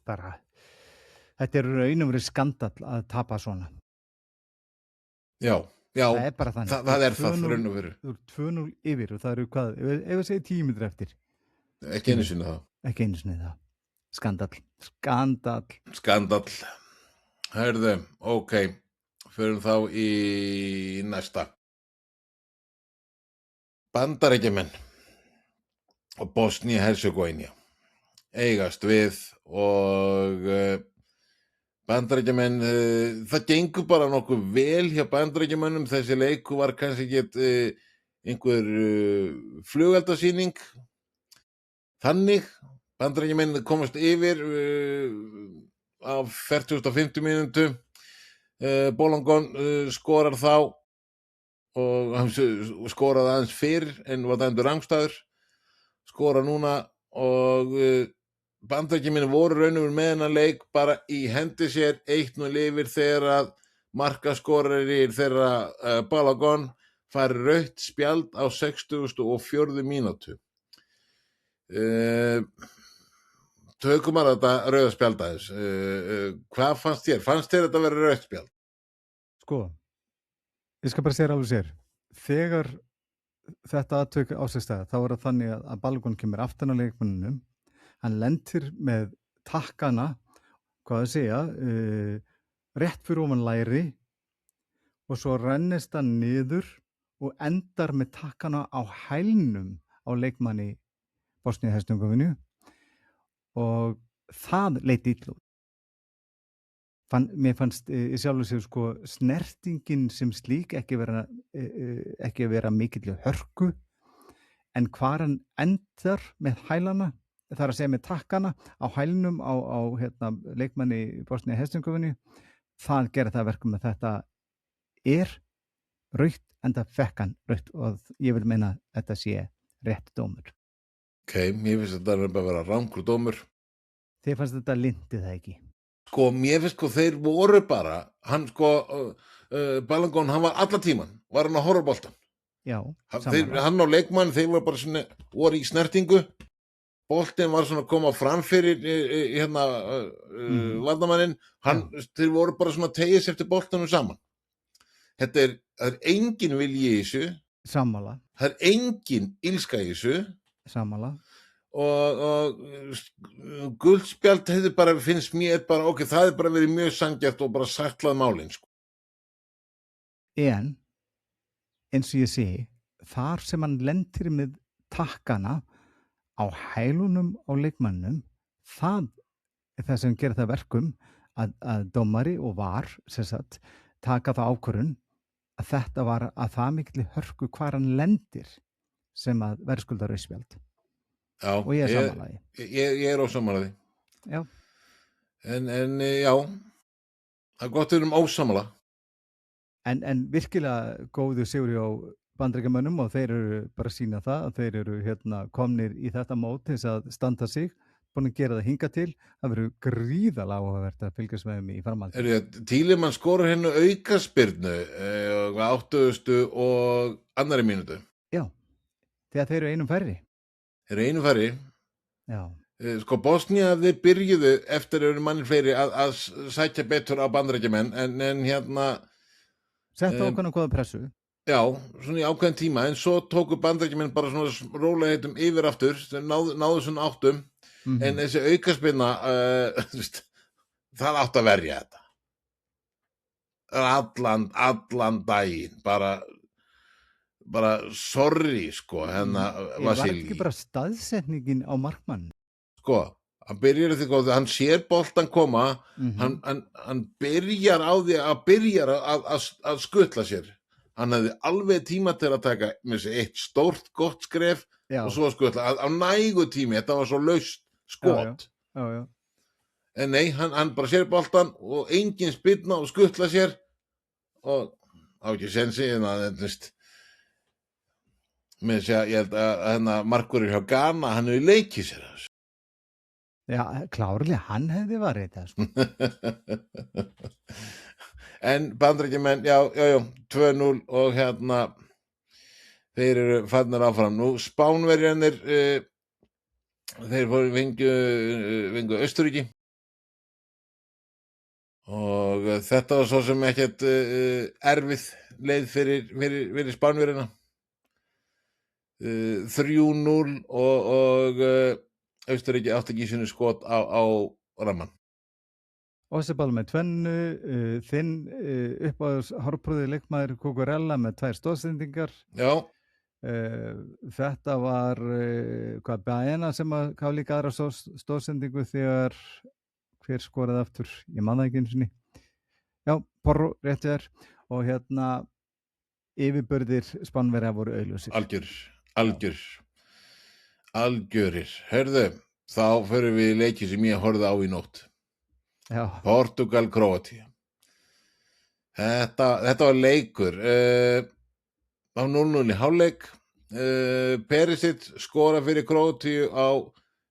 Bara, þetta er raunum verið skandall að tapa svona. Já. Það er bara þannig. Það er það raun og veru. Þú er 2-0 yfir og það eru hvað, ef við segjum 10 mínútur eftir. Ekki einu sinni það. Ekki einu sinni það. Skandall. Hörðu, ok. Förum þá í næsta. Bandaríkjamenn og Bosníu-Hersegóvína eigast við og Bandaríkjamenn, það gengur bara nokkuð vel hjá Bandaríkjamönnum. Þessi leiku var kannski ekki einhver flugeldasýning. Þannig, Bandaríkjamenn komast yfir á 40. mínútu. Bólangón skorar þá og hann skoraði aðeins fyrr en var dæmdur rangstæður. Skora núna og Bandaríkjamenn voru raun og veru með hennar leik bara í hendi sér 1-0 yfir þegar að markaskorari þeirra Balogun fær rautt spjald á 64. mínútu. Tökum að þetta rauða spjald aðeins. Hvað fannst þér? Fannst þér þetta vera rautt spjald? Sko, ég skal bara segja alveg sér. Þegar þetta atvik á sér stað, þá er það þannig að Balogun kemur aftan á leikmannunum. Hann lendir með takkana, hvað að segja, rétt fyrir ofan læri og svo rennist hann niður og endar með takkana á hælnum á leikmanni Bosníu-Hersegóvínu og það leit illa út. Mér fannst í sjálfu sér sko snertingin sem slík ekki vera mikill hörku en hvar hann endar með hælana, það er að segja með takkana á hælnum á leikmanni Bosníu-Hersegóvínu, það gerir það verkum að þetta er rautt en það fekk hann rautt og ég vil meina að þetta sé rétt dómur. Ok, mér finnst þetta bara að vera rangur dómur. Þið fannst þetta lindið það ekki? Sko, mér finnst sko þeir voru bara, hann sko, Balogun, hann var alla tíman, var hann að horfa boltan. Já, hann og leikmann, þeir voru bara svona, voru í snertingu. Boltin var svona að koma fram fyrir varnarmanninn, þeir voru bara svona að tegja sér eftir boltanum saman. Það er engin vilji í þessu. Sammála. Það er engin illska í þessu. Sammála. Og guldspjald finnst mér bara, ok, það er bara verið mjög sanngjarnt og bara sætlað málin, sko. en eins og ég segi, þar sem hann lendir með takkana á hælunum á leikmannum, það er það sem gerir það verkum að dómari og VAR sem sagt, taka það ákvörðun að þetta var að það mikilli hörku hvar hann lendir sem að verðskuldar rauðspjald Já, og ég er sammála því. ég er ósammála því. Já, En já, það er gott að við erum ósammála. en virkilega góðu sigur á Bandaríkjamönnum og þeir eru bara að sýna það að þeir eru komnir í þetta mót til þess að standa sig, búin að gera það hinga til. Það verður gríðarlega áhugavert að fylgjast með þeim í framhaldi. Tílemann skorar hennu aukaspyrnu á 80. og annarri mínútu. Já, þegar þeir eru einum færri. Þeir eru einu færri. Já, Sko Bosnía þeir byrjuðu eftir að eru mannir fleiri að sækja betur á Bandaríkjamenn en sett ákveðna góða pressu. já, svona í ákveðin tíma, en svo tóku Bandaríkjamenn bara svona rólegheitum yfir aftur, sem náðu svona áttum, en þessi aukaspyrna það átt að verja þetta. Allan daginn, bara sorry, sko, Var Vasílí. ekki bara staðsetningin á markmann? Sko, hann byrjar því góð, hann sér boltan koma, hann byrjar á því að skutla sér. Hann hefði alveg tíma til að taka með sér eitt stórt gott skref Já, og svo skutla, á nægu tími, þetta var svo laust skot. já. En nei, hann bara sér boltan og engin spyrna og skutla sér og á ekki sensi, en með þess að ég held að markvörður hjá Ghana, hann hefur leikið sér þessu. Já, klárlega, hann hefði varið þetta, sko. En Bandaríkjamenn, já, 2-0 og þeir eru farnir áfram. Nú Spánverjarnir, þeir fengu Austurríki og þetta var svo sem ekkert erfið leið fyrir Spánverjana. 3-0 og Austurríki átti ekki sínu skot á rammann. Osseball með tvennu, þinn uppáðs hárprúði leikmaður Cucurella með 2 stoðsendingar. Já. Þetta var Baena sem að gaf líka aðra stoðsendingu þegar hver skoraði aftur, ég man það ekki einu sinni. Já, Porro, rétt þér. Og yfirbörðir Spánverja voru augljósir. Algjörir. Hörðu, þá förum við í leiki sem ég horfði á í nótt. Já. Portugal, Króatía. Þetta var leikur. Á 0-0 í hálfleik. Perisic skora fyrir Króatíu á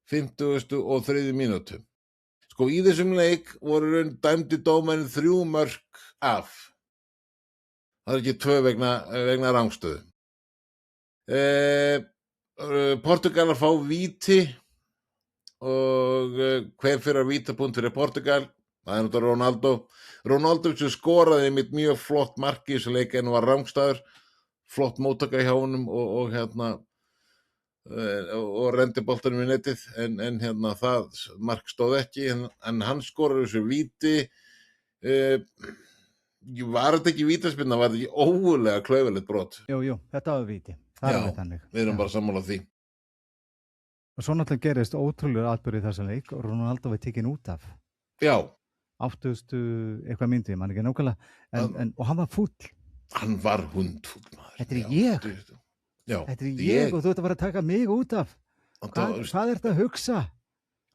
50. og 3. mínútu. Sko í þessum leik voru dæmdi dómarinn 3 mörk af. Það er ekki 2 vegna rangstöðu. Portugalar fá víti og hver fyrir að vítapunkt fyrir Portugal, það er náttúrulega Ronaldo sem skoraði mitt mjög flott mark í þessu leik en var rangstæður, flott móttaka hjá honum og rendi boltanum í netið en það mark stóð ekki en hann skoraði þessu víti. Var þetta ekki vítaspyrna, var þetta ekki ógurlega klaufalegt brot? Jú, þetta var víti. Það er þannig. Við erum bara sammála því. Og svo náttúrulega gerist ótrúlegur atburður í þessum leik og Ronaldo var tekinn út af. Já. 80. eitthvað myndi, ég man ekki nákvæmlega, og hann var fúll. Hann var hundfúll, maður. Þetta er ég. Já. Þetta er ég og þú ert að fara að taka mig út af. Hvað ert að hugsa?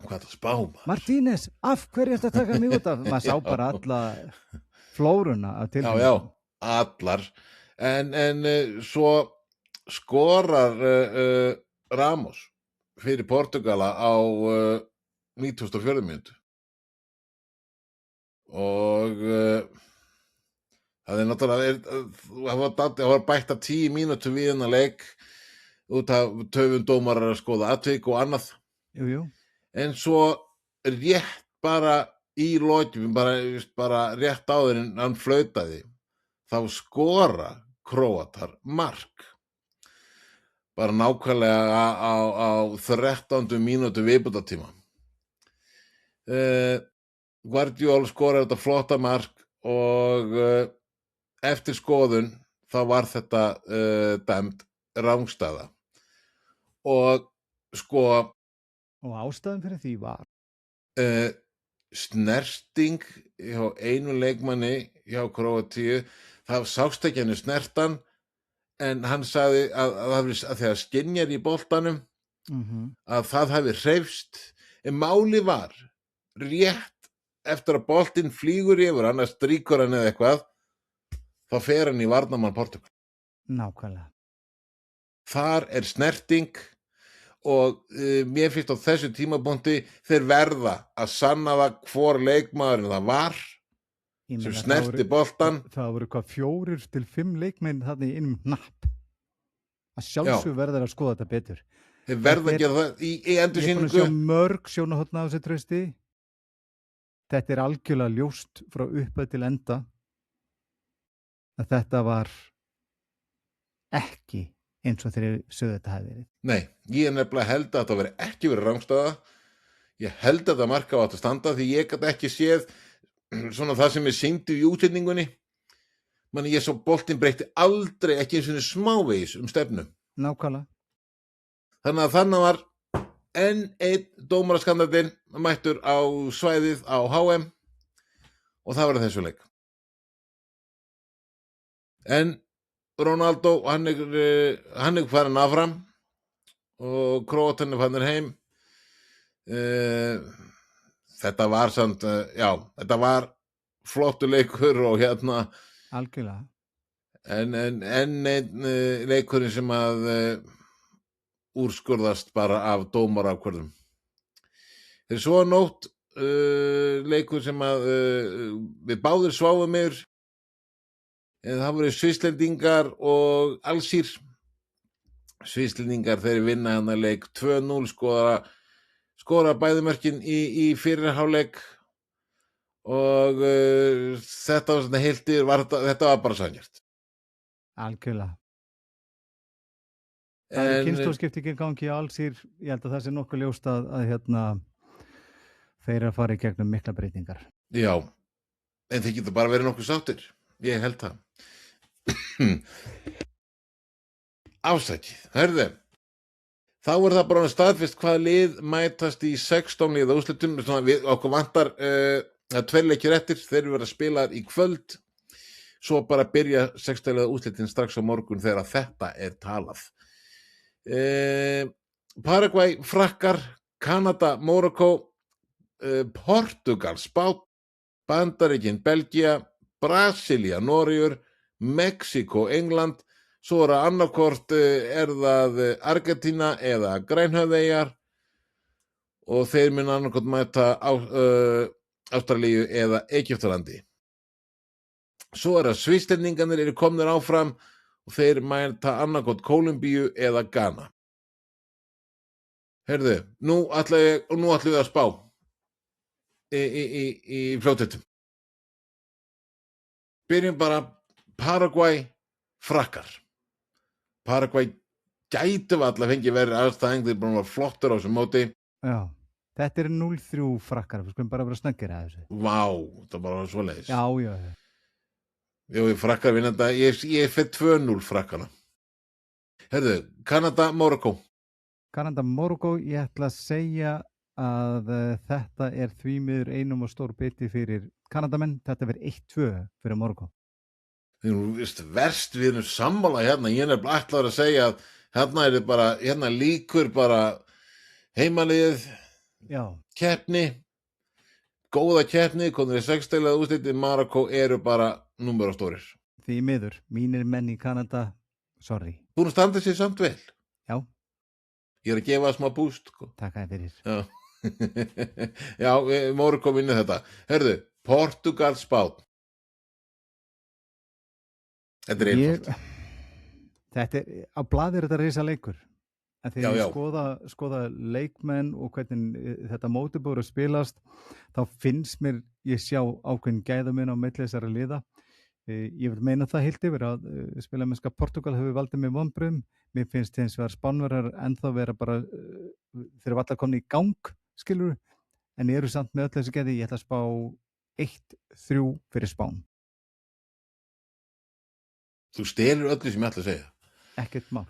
Hvað er það spá, maður? Martínez, af hverju ert að taka mig út af? Maður sá bara alla flóruna að tilfæða. Já, allar. En svo skorar Ramos fyrir Portugala á 94. mínútu. Og það er náttúrulega, það var bætt að 10 mínútu við hennar leik út af töfum dómarar að skoða atvik og annað. Jú. En svo rétt bara í lokin, bara rétt áður en hann flautaði, þá skora Króatar mark. Bara nákvæmlega á 13. mínútu viðbótartíma. Guardiola skorar þetta flotta mark og eftir skoðun þá var þetta dæmd rangstaða og sko Og ástæðan fyrir því var snerting hjá einu leikmanni hjá Króatíu, það sást ekki henni snertan en hann sagði að þegar skynjar í boltanum að það hafi hreyfst en máli var rétt eftir að boltinn flýgur yfir hann, að strýkur hann eða eitthvað þá fer hann í varnarmann Portúgal. nákvæmlega. Þar er snerting og mér finnst á þessu tímapunkti þeir verða að sanna það hvor leikmaðurinn það var Ég sem meina, snerti boltan. það voru hvað 4 til 5 leikmenn þarna í einum hnapp. Að sjálfsög verður að skoða þetta betur. Þeir verða að gera það í Ég er búin að endursýningu. sjá mörg sjónarhorn á þessu Trausti. Þetta er algjörlega ljóst frá uppað til enda að þetta var ekki eins og þeir sögðu þetta hafi verið. Nei, ég er nefnilega held að þetta veri ekki verið rangstaða. Ég held að þetta marka á að standa því ég gat ekki séð svona það sem er sýndu í útsetningunni. Manni ég svo boltinn breytti aldrei ekki eins og smávegis stefnu. Nákvæmlega. Þannig var enn einn dómaraskandallinn mættur á svæðið á HM og það var þessu leik. En Ronaldo, hann er farin áfram og Króatarnir farnir heim. Þetta var samt, þetta var flottur leikur og Algjörlega. en einn leikurinn sem að úrskurðast bara af dómarákvörðum. Þeir svo nótt leikur sem að við báðir sváum yfir. Það voru Svisslendingar og Alsír. Svisslendingar þeir vinna hann að leik 2-0, skora bæðumörkin í fyrri hálfleik og þetta var svona heilt yfir, þetta var bara sanngjarnt. Algjörlega. Það er kynslóðskipting í gangi á Alsír. Ég held að það sé nokkuð ljóst að þeir að fara í gegnum mikla breytingar. Já, en þeir geta bara verið nokkuð sáttir. Ég held það. Afsakið, hörðu. Þá er það bara staðfest hvaða lið mætast í 16 liða úrslitum. Okkur vantar að 2 leikir eftir, þeir verða að spila í kvöld. Svo bara byrja 16 liða úrslitin strax á morgun þegar þetta er talað. Paraguay, Frakkar, Kanada, Mórókó, Portúgal, Spánn, Bandaríkin, Belgía, Brasilía, Noregur, Mexíkó, England, svo er annarkvort það Argentína eða Grænhöfðeyjar og þeir munu annarkvort mæta Ástralíu eða Egyptalandi. Svo er Svisslendingarnir eru komnir áfram og þeir mæta annarkvort Kólumbíu eða Ghana. Heyrðu, nú ætlum við að spá í fljóttitum. Byrjum bara Paraguay, Frakkar. Paraguay gæti alla fengið verið aðstæðing, þeir búin að vera flottur á þessu móti. Já, þetta er 0-3 Frakkar, við skulum bara vera snöggir að þessu. Vá, það bara svoleiðis. Já. Jú, Frakkar vinna þetta, ég fer 2-0 Frakkana. Herðu, Kanada, Mórókó. Kanada, Mórókó, ég ætla að segja að þetta er því miður einum og stór biti fyrir Kanadamenn, þetta verður 1-2 fyrir Mórókó. Verst við erum sammála hérna, ég er ætlaður að segja að hérna er bara, líkur bara heimaliðið, keppni, góða keppni, komður í 6 liða úrslitin, Mórókó eru bara númerastórir. Því miður, mínir menn í Kanada, sorry. Búin að standa sér samt vel. Já. Ég er að gefa smá búst. Takk að fyrir. Já. Já, Mórókó vinni þetta. Hörðu, Portúgal, Spánn. Þetta er einfalt. Þetta er, á blaði er þetta risa leikur. En þegar ég skoða leikmenn og hvernig þetta móti búið að spilast, þá finnst mér ég sjá ákveðin gæðamun á milli þessara liða. Ég vil meina það heilt yfir að spilamennska Portúgal hefur valdið með vonbrigðum. Mér finnst hins vegar Spánverjar ennþá vera bara, þeir eru allar komnir í gang, skilurðu, en eru samt með öll þessi gæði. Ég ætla að spá 1-3 fyrir Spánn. Þú stelur öllu sem ég ætla að segja. ekkert mál.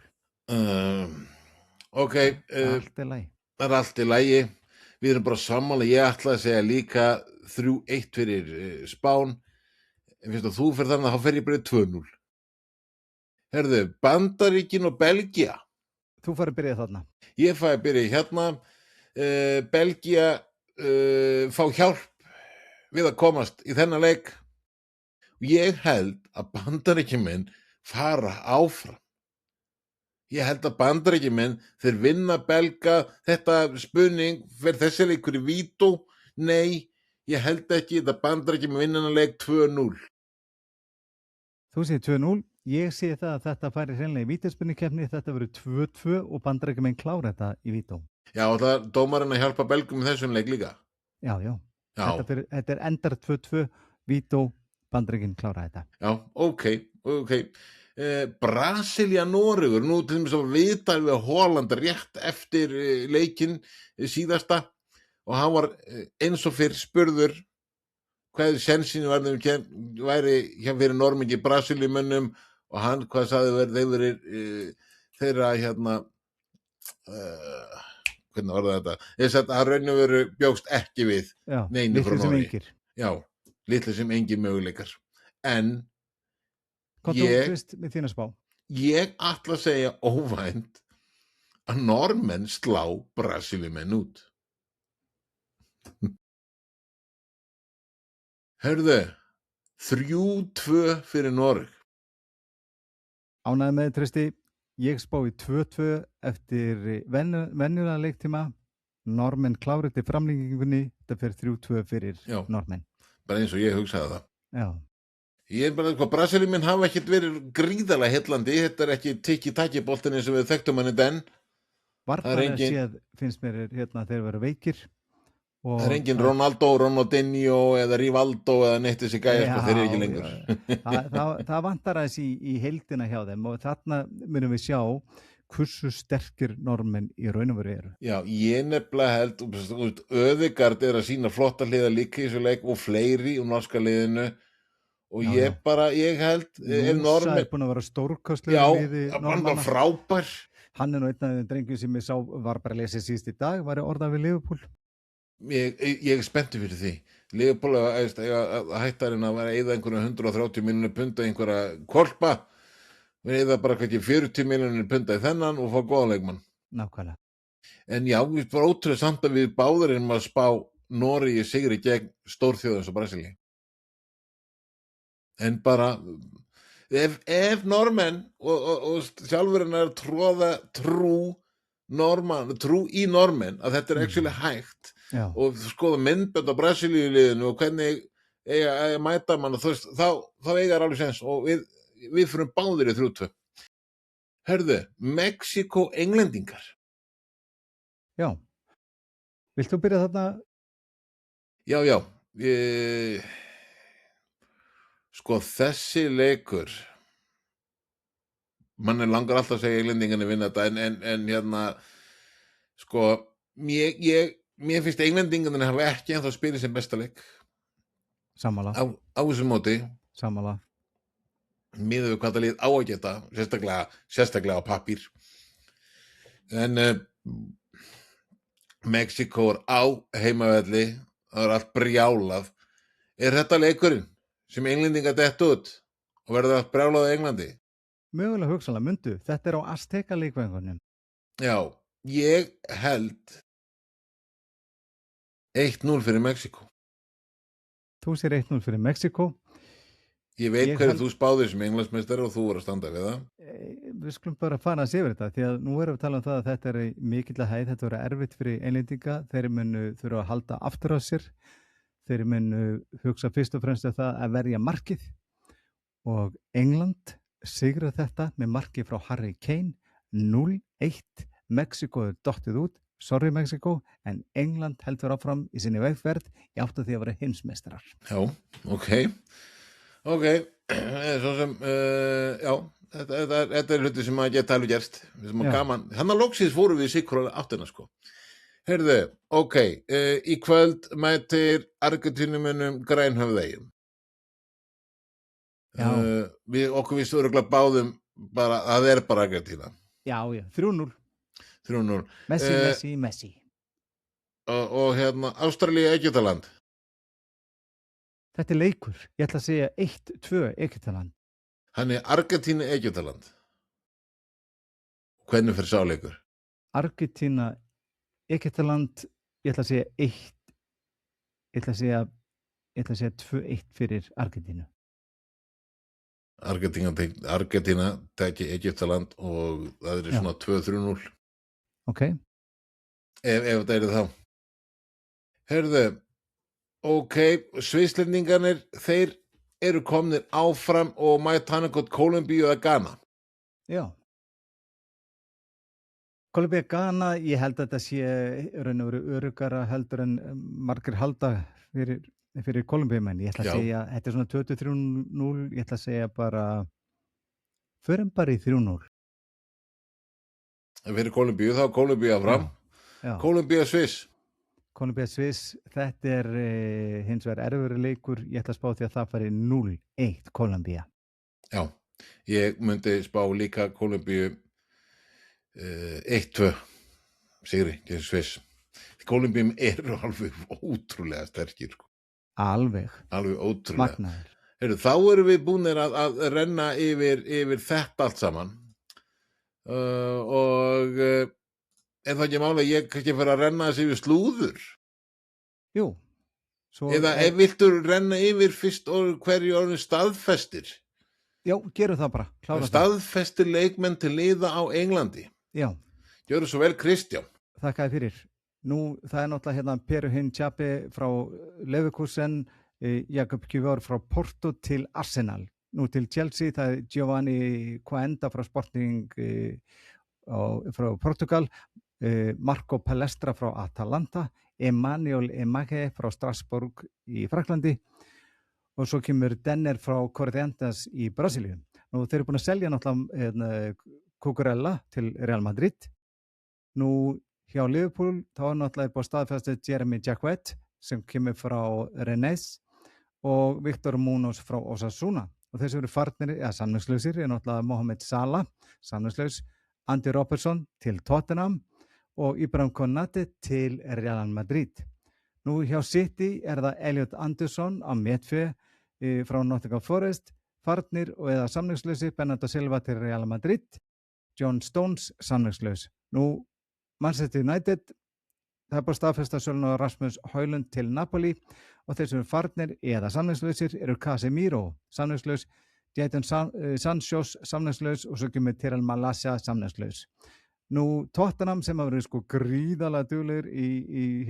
Ok, Allt er læg. það er allt í lagi. Við erum bara sammála, ég ætla að segja líka 3-1 fyrir Spán. En finnst að þú fyrir þannig að þá fer ég bara í 2-0. Herðu, Bandaríkin og Belgía. Þú farið að byrja þarna. Ég fæ að byrja hérna. Belgía fá hjálp við að komast í þennan leik. Ég held að Bandaríkjamenn fara áfram. Ég held að Bandaríkjamenn, þeir vinna Belga, þetta spunning, fer þessi leikur í vító? Nei, ég held ekki að Bandaríkjamenn vinna þennan leik 2-0. Þú segir 2-0. Ég sé það að þetta færi hreinlega í vítaspyrnukeppni, þetta verður 2-2 og Bandaríkjamenn klára þetta í vító. Já, og það er dómarinn að hjálpa Belgum í þessum leik líka. Já. Þetta er endar 2-2, vító, Bandaríkjamenn klára þetta. Já, ok. Brasilia Noregur, nú til þess að vita við Holland rétt eftir leikinn síðasta og hann var eins og fyrr spurður hvað sensinu væri hjá fyrir normingi Brasiliumönnum og hann hvað sagði þeirra hvernig var þetta? Þess að hann raun og veru bjóst ekki við neinu frá Noregi. Já, litlu sem engin möguleikar. En Hvað þú fyrst með þína spá? Ég ætla að segja óvænt að Normenn slá Brasiliumenn út. Hörðu, 3-2 fyrir Noreg. Ánægði með Trausti, ég spái 2-2 eftir venjulega leiktíma. Normenn klárið til framlengingunni, þetta fer 3-2 fyrir Normenn. Bara eins og ég hugsaði það. Já. Ég er bara Brasiliumenn hafa ekkert verið gríðarlega heillandi, þetta er ekki tiki-taki-boltinni sem við þekktum hann í den. Varðarlega séð finnst mér þeir vera veikir. Það er engin Ronaldo, Ronaldinho eða Rivaldo eða neitt þessi gæjar, þeir eru ekki lengur. Það vantar aðeins í heildina hjá þeim og þarna munum við sjá hversu sterkir Normenn í raun og veru eru. Já, ég nefnilega held, Öðegard er að sína flotta hliða líka í þessu leik og fleiri úr norska liðinu. Og ég held Núsa er búin að vera stórkostlegur liði Normanna. Já, hann var frábær. Hann er nú einn af þeim drengjum sem ég sá var bara að lesa síðust í dag, var orðað við Liverpool. Ég er spenntur fyrir því. Liverpool að hættarinn að vera eða einhverja 130 milljónir punda einhverja kolpa, eða bara ekki 40 milljónir punda í þennan og fá góðan leikmann. Nákvæmlega. En já, við bara ótrúlega samt að við báðir erum að spá Noregi sigri gegn stórþjóð eins og Brasilíu. En bara ef Normenn og sjálfurinn er að tróða trú í Normenn að þetta er actually hægt og skoða myndbönd á Brasilíuliðinu og hvernig eiga mæta mann og þá eiga alveg sens og við fyrir báðir í 3-2. Hörðu, Mexíkó englendingar. Já. Vilt þú byrja þarna? Já. Sko þessi leikur mann langar alltaf að segja englendingarnir vinna þetta en sko mér finnst englendingarnir hafa ekki ennþá spilið sem besta leik. Sammála. Á þessu móti. Sammála. Miðað við hvað það lið á að geta, sérstaklega á pappír. En Mexíkó er á heimavelli, það er allt brjálað. Er þetta leikurinn sem englendingar dett út og verður allt brjálað á Englandi? Mögulega hugsanlega mundu, þetta er á Azteca leikvangunum. Já, ég held 1-0 fyrir Mexíkó. Þú sér 1-0 fyrir Mexíkó. Ég veit hverju þú spáðir sem englandsmeistari og þú voru að standa við það. Við skulum bara fara að sé yfir þetta, því að nú erum við að tala um það að þetta er mikilla hæð, þetta verður erfitt fyrir Englendinga, þeir munu þurfa að halda aftur á sér, þeir munu hugsa fyrst og fremst það að verja markið og England sigra þetta með markið frá Harry Kane, 0-1, Mexíkó er dottið út, sorry Mexíkó, en England heldur áfram í sinni vegferð í átt að því að vera heimsmeistarar. Já, Ok, svo sem, já, þetta er hluti sem að geta alveg gerst, við sem að gaman, hann að loksins fórum við sikur áttina sko. Heyrðu, ok, í kvöld mætir Argentínumönnum Grænhöfðeyjum. Já. Okkur við örugglega báðum bara, það bara Argentína. Já, 3-0. 3-0. Messi. Og Ástralía, Egyptaland. Þetta leikur. Ég ætla að segja 1-2 Egyptaland. Hann Argentína, Egyptaland. Hvernig fer sá leikur? Argentína, Egyptaland, ég ætla að segja 1. Ég ætla að segja 2-1 fyrir Argentínu. Argentína teki Egyptaland og það svona 2-3-0. Ok. Ef þetta þá. Heyrðu, ok, Svisslendingarnir, þeir eru komnir áfram og mæta annarkot Kólumbíu eða Ghana. Já. Kólumbía, Ghana, ég held að þetta sé raun og veru öruggara heldur en margir halda fyrir Kólumbíumenn. Ég ætla að segja, þetta svona 2-3-0, ég ætla að segja bara, förum bara í 3-0. Fyrir Kólumbíu, þá Kólumbíu áfram. Kólumbía, Sviss. Kólumbía, Sviss, þetta hins vegar erfiður leikur, ég ætla að spá því að það fari 0-1 Kólumbía. Já. Ég myndi spá líka Kólumbíu 1-2 sigri gegn Sviss. Kólumbíum eru alveg ótrúlega sterkir. Sko. Alveg ótrúlega. Magnaður. Heyrðu, þá erum við búnir að renna yfir þetta allt saman. Og það ekki máli að ég kannski fyrir að renna þessi yfir slúður? Jú. Eða viltu renna yfir fyrst hverju orðin staðfestir? Já, gerum það bara. Staðfestir leikmenn til liða á Englandi. Já. Gjörðu svo vel, Kristján. Þakkaði fyrir. Nú, það náttúrulega Peru Hinchape frá Leverkusen, Jakob Kivior frá Porto til Arsenal. Nú til Chelsea, það Giovanni Coenda frá Sporting frá Portugal, Marco Palestra frá Atalanta, Emmanuel Emage frá Strasbourg í Fraklandi og svo kemur Denner frá Corrientes í Brasilíu. Nú þeir eru búin að selja náttúrulega Cucurella til Real Madrid. Nú hjá Liverpool þá náttúrulega búin staðfesta Jeremy Jacquet sem kemur frá Rennes og Victor Munoz frá Osasuna. Og þessi eru farnir, samningslausir, náttúrulega Mohamed Salah, samningslaus, Andy Robertson til Tottenham og Ibrahim Konate til Real Madrid. Nú hjá City það Elliot Anderson á metfé frá Nottingham Forest, farnir og eða samningslausi, Bernardo Silva til Real Madrid, John Stones samningslaus. Nú Manchester United, það bara staðfesta sölun á Rasmus Højlund til Napoli og þeir sem eru farnir eða samningslausir eru Casemiro samningslaus, Jadon Sancho samningslaus og svo kemur Tyrell Malacia samningslaus. Nú Tottenham sem hafa verið gríðarlega duglegir í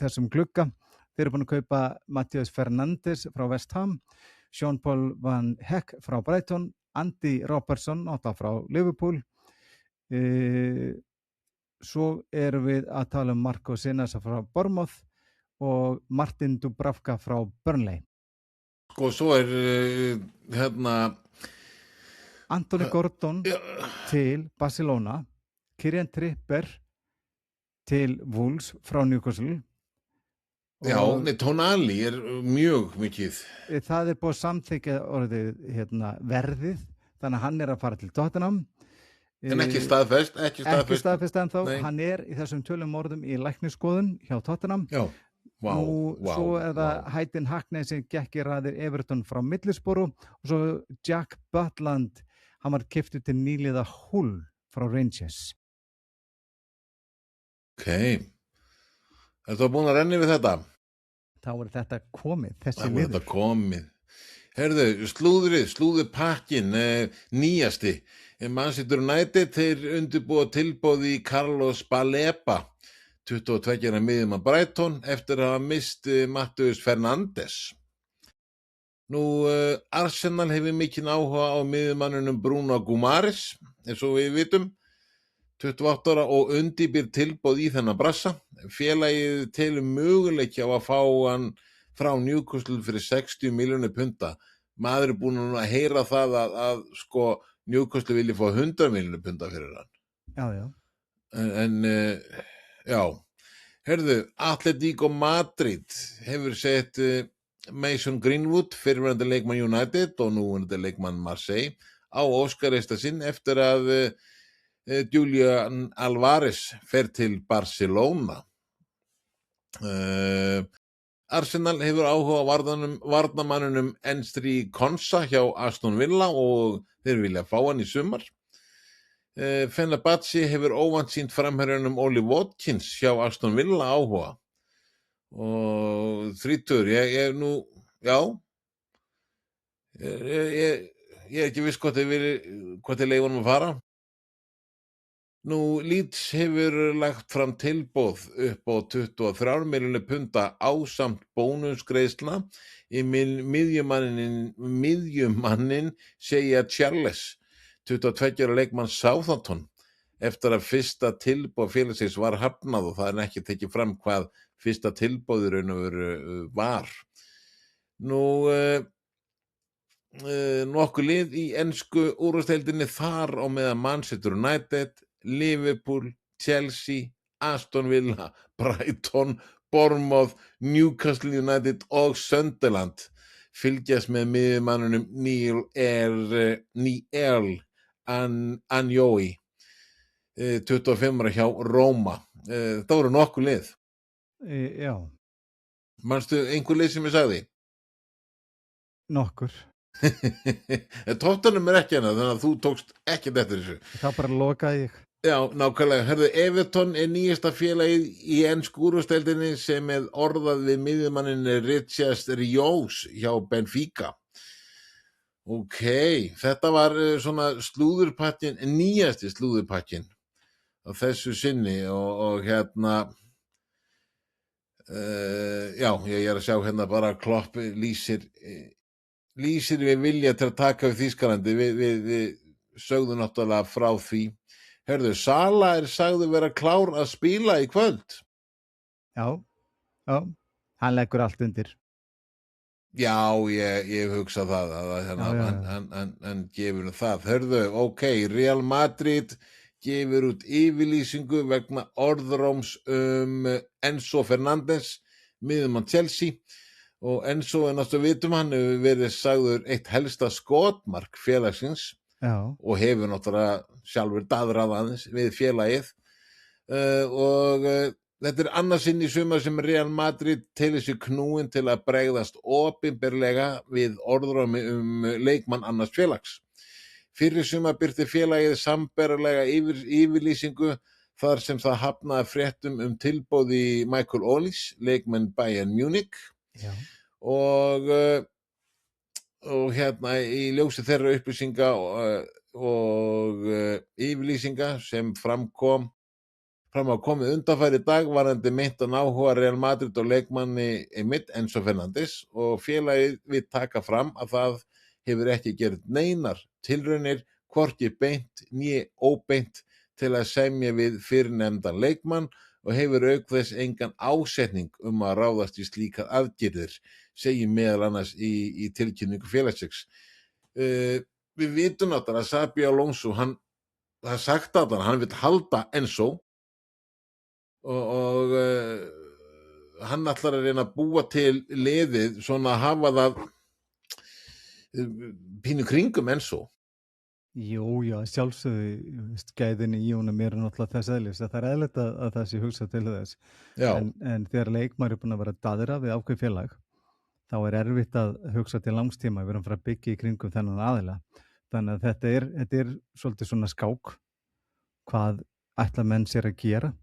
þessum glugga, þeir eru búin að kaupa Matheus Fernandes frá West Ham, Jean-Paul Van Heck frá Brighton, Andy Robertson frá Liverpool. Svo erum við að tala Marco Senasa frá Bournemouth og Martin Dubravka frá Burnley. Og svo Anthony Gordon til Barcelona, Kieran Trippier til Wolves frá Newcastle. Já, Tonali mjög mikið. Það búið að samþykkja orðið verðið, þannig að hann að fara til Tottenham. En ekki staðfest. Ekki staðfest ennþá. Nei. Hann í þessum tölum orðum í læknisskoðun hjá Tottenham. Já. Wow. Svo það Hayden Hackney sem gekk í raðir Everton frá Middlesbrough og svo Jack Butland, hann var keyptur til nýliða Hull frá Rangers. Ok. Ertu búin að renna við þetta? Þá þetta komið, þessi liður. Þetta komið. Herðu, slúðupakkin, nýjasti. Manchester United, þeir undirbúa tilboði í Carlos Baleba, 22 miðjumann Brighton, eftir að hafa mist Matheus Fernandes. Nú, Arsenal hefur mikinn áhuga á miðjumannunum Bruno Guimaraes, eins og við vitum, 28 ára og undirbýr tilboð í þennan brassa. Félagið telur möguleiki á að fá hann frá Newcastle fyrir 60 milljónir punda. Maður búinn að heyra það að Newcastle vilji fá 100 milljónir punda fyrir hann. Já. Já. Herðu, Atletico Madrid hefur sett Mason Greenwood, fyrrverandi leikmann United og núverandi leikmann Marseille, á Óskarlista sinn eftir að Julian Alvarez fer til Barcelona. Arsenal hefur áhuga á varnarmanninum Enstri Konsa hjá Aston Villa og þeir vilja fá hann í sumar. Fenerbahce hefur óvænt sýnt framherjunum Oli Watkins hjá Aston Villa áhuga og 30, ég nú, já, ég er ekki viss hvort þeir leyfa honum að fara. Nú, Leeds hefur lagt fram tilboð upp á 23 milljónir punda ásamt bónusgreiðslna í miðjumannin segja Charles, 22 ára leikmann Southampton, eftir að fyrsta tilboð félagsins var hafnað og það er ekki tekið fram hvað fyrsta tilboður var. Nú, nokkuð lið í ensku úrvalsdeildinni þar á meðan Manchester United, Liverpool, Chelsea, Aston Villa, Brighton, Bournemouth, Newcastle United og Sunderland fylgjast með miðjumannunum Neil Anjoi, 25 ára hjá Róma. Það voru nokkuð lið. Já. Manstu einhver lið sem ég sagði? Nokkur. Tottenham ekki hana, þannig að þú tókst ekkert eftir þessu. Það bara lokaði ég. Já, nákvæmlega. Herðu, Everton er nýjasta félagið í ensku úrvalsdeildinni sem er orðað við miðjumannin Richard Rios hjá Benfica. Ok, þetta var svona slúðurpakkin, nýjasti slúðurpakkin á þessu sinni og hérna já, ég er að sjá hérna bara Klopp lýsir við vilja til að taka við Þýskalandi, við sögðum náttúrulega frá því. Herðu, Sala er sagður vera klár að spila í kvöld. Já, hann leggur allt undir. Já, ég hugsa það, hann gefur það. Herðu, ok, Real Madrid gefur út yfirlýsingu vegna orðróms Enzo Fernandes, miðjumann Chelsea, og Enzo er náttúrulega vitum hann hefur verið sagður eitt helsta skotmark félagsins. Já. Og hefur náttúrulega sjálfur daðrað aðeins við félagið og þetta er annarsinn í sumar sem Real Madrid telur sig knúin til að bregðast opinberlega við orðrómi leikmann annars félags. Fyrri sumar birti félagið sambærilega yfirlýsingu þar sem það hafnaði fréttum tilboði Michael Olise, leikmann Bayern Munich. Já. Og hérna í ljósi þeirra upplýsinga og yfirlýsinga sem fram að komið undanfæri dag varðandi meintan áhuga Real Madrid og leikmanni Enzo Fernandes og félagið við taka fram að það hefur ekki gert neinar tilraunir, hvorki beint né óbeint til að semja við fyrrnefndan leikmann og hefur auk þess engan ásetning að ráðast í slíkar aðgerðir, segir meðal annars í tilkynningu félagsins. Við vitum náttúrulega að Xabi Alonso, það er sagt að hann vill halda Enzo og hann ætlar að reyna að búa til liðið svona að hafa það pínu kringum Enzo. Jú, já, sjálfsögðu gæðin í honum eru náttúrulega þess eðlis að það er eðlilegt að það sé hugsað til þess. En þegar leikmaður er búin að vera daðra við ákveð félag, þá er erfitt að hugsa til langstíma, við erum frá að byggja í kringum þennan aðila. Þannig að þetta er svolítið svona skák, hvað ætla menn sér að gera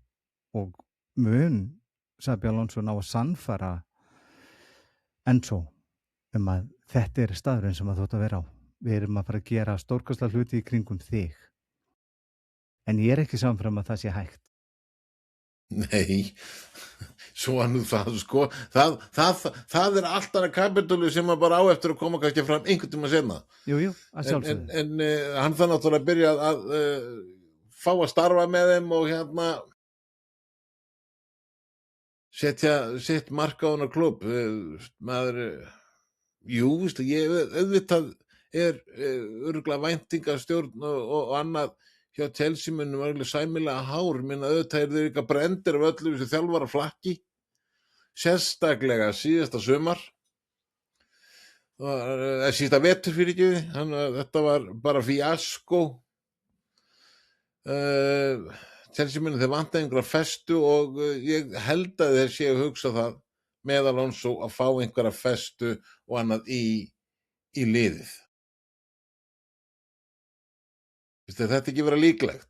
og mun Xabi Alonso ná að sannfæra Enzo að þetta er staðurinn sem að þú átt að vera á. Við erum að fara að gera stórkostlega hluti í kringum þig. En ég er ekki samfram að það sé hægt. Nei, svo að nú það sko, það er alltaf kapitúlu sem að bara á eftir að koma kannski fram einhvern tíma seinna. Jú, að sjálfsögðu. En hann það náttúrulega að byrja að fá að starfa með þeim og hérna setja sitt mark á hana klúbb. Jú, ég auðvitað er örugglega væntingastjórn og annað hjá Chelsea munum örgulega sæmilega hár, minna auðvitað er þeir eitthvað brendir af öllu þessu þjálfara flakki, sérstaklega síðasta sumar sísta vetur fyrir ekki, þetta var bara fíasko. Chelsea muni þeir vantaði einhverja festu og ég held að þeir séu að hugsa það með Alonso að fá einhverja festu og annað í liðið. Finnst þér þetta ekki vera líklegt?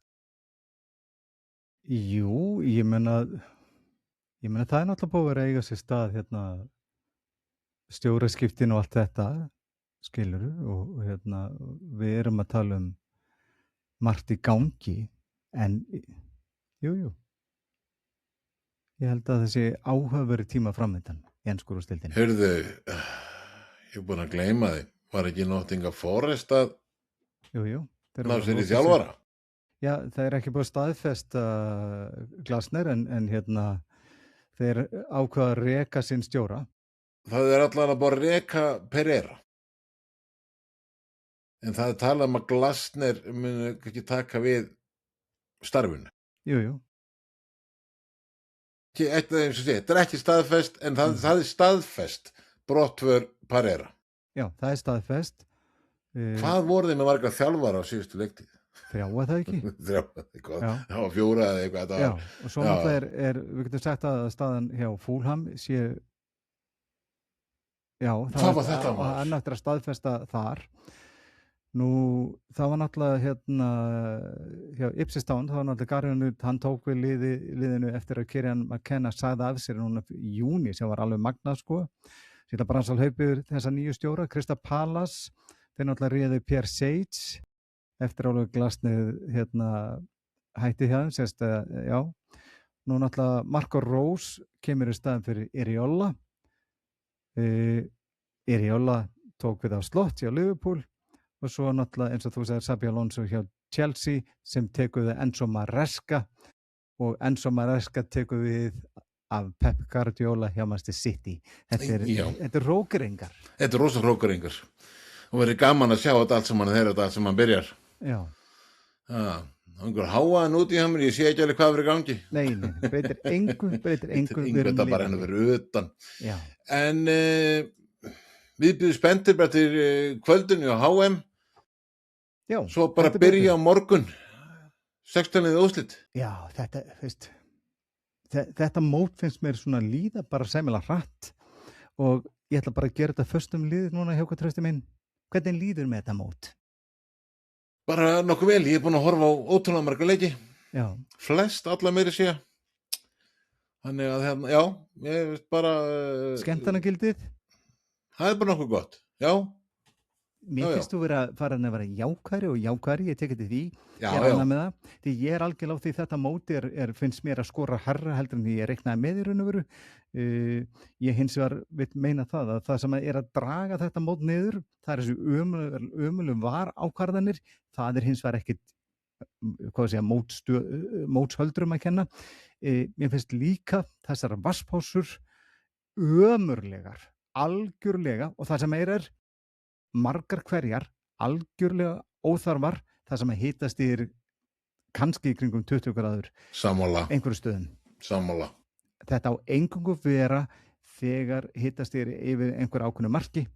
Jú, ég meina það er náttúrulega búið að vera að eiga sér stað hérna stjóraskiptin og allt þetta, skilurðu, og hérna við erum að tala um margt í gangi, en jú. Ég held að þessi áhugaverði tíma framöndan í ensku úrvalsdeildinni. Heyrðu, ég er búin að gleyma því. Var ekki Nottingham Forest að Jú. ná sér í þjálfara? Já, það er ekki búið staðfesta Glasner en hérna þeir ákveða að reka sinn stjóra. Það er allan að bara reka Pereira. En það er talað um að Glasner muni ekki taka við starfinu. Jú. Þetta er ekki staðfest, en það er staðfest brottför Pereira. Já, það er staðfest. Hvað voru þeim með marga þjálfara á síðustu leiktíð? 3 það ekki? 3, eitthvað. Já, 4 eða eitthvað. Já, og svo náttúrulega við getum sagt að staðan hjá Fulham sé... Já, hvað var þetta? Það er náttúrulega að staðfesta þar. Nú, það var náttúrulega hérna hjá Ipswich Town, það var náttúrulega Garðinu, hann tók við liðinu eftir að Kieran McKenna sagði af sér núna í júni sem var alveg magnað sko. Sýta Bransal haupið þessa nýju stjóra, Crystal Palace, þeir náttúrulega réðu Pierre Sage eftir alveg Glasnið hérna hætti hjá þeim, sérst já. Nú náttúrulega Marco Rose kemur í staðin fyrir Iriola. Iriola tók við á Slott hjá Liverpool og svo náttúrulega eins og þú segir Xabi Alonso hjá Chelsea sem tekur við Enzo Maresca og Enzo Maresca tekur við af Pep Guardiola hjá Manchester City. Þetta er rókeringar. Þetta er rosa rókeringar. Og verið gaman að sjá þetta allt saman þegar þetta allt saman byrjar. Já. Einhver háaðan út í hamri, ég sé ekki alveg hvað verið gangi. Nei, breytir engu. Þetta bara henni verið utan. Já. En við byrjum spenntir bara til kvöldinu á HM. Já. Svo bara byrja á morgun. 16. úrslit. Já, þetta mót finnst mér svona líða bara sæmilega hratt og ég ætla bara að gera þetta föstum liðið núna hjá hvað trösti minn. Hvernig líður með þetta mót? Bara nokkuð vel, ég er búin að horfa á ótrúlega marga leiki. Já. Flest, alla meiri sé. Þannig að hérna, já, ég veist bara... Skemmtanagildið? Það er bara nokkuð gott, já. Mér finnst þú farin að vera jákværi, ég tekið til því, Já. Með það. Því ég er algjörlega á því þetta móti finnst mér að skora herra heldur en því ég reiknaði með í raun og veru. Ég hins vegar vil meina það að það sem er að draga þetta mót niður, það er þessu ömulum var ákvarðanir, það er hins vegar ekkit, mótshöldrum að kenna. Mér finnst líka þessar vasspásur ömurlegar, algjörlega, og það sem er margar hverjar, algjörlega óþarfar, það sem hitast yfir kannski í kringum 20 gráður. Sammála. Einhverju stöðum. Sammála. Þetta á engungu vera þegar hitast yfir einhver ákveðnu marki.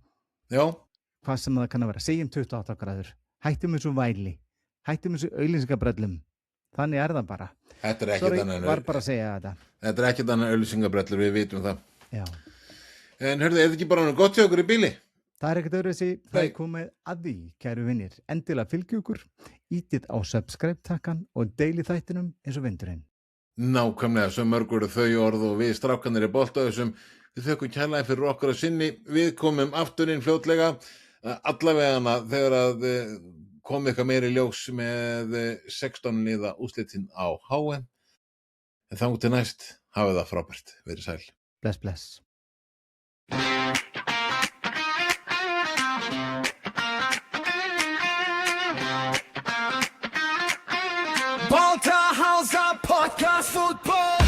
Já. Hvað sem það kann að vera, segjum 28 gráður. Hættum þessu væli, hættum þessu auglýsingabröllum. Þannig er það bara. Þetta er ekkert annað. Var bara að segja þetta. Þetta er ekkert annað auglýsingabröllur, við vitum það. Já. En hörðu, þetta ekki bara gott hjá okkur í bíli? Það er ekkert öðruvísi, það er komið að því, kæru vinnir. Endilega fylgju ykkur, ítið á subscribe-takkan og deili þættinum eins og vindurinn. Nákvæmlega, svo mörgur þau orð og við strákanir í boltaðusum. Við þökkum kærlega fyrir okkur að sinni. Við komum aftur inn fljótlega, allavegana þegar að kom eitthvað meiri ljós með 16 liða úrslitin á HM. En þangað til næst, hafið það frábært. Verið sæl. Bless, bless. Balta Hausa Podcast Football.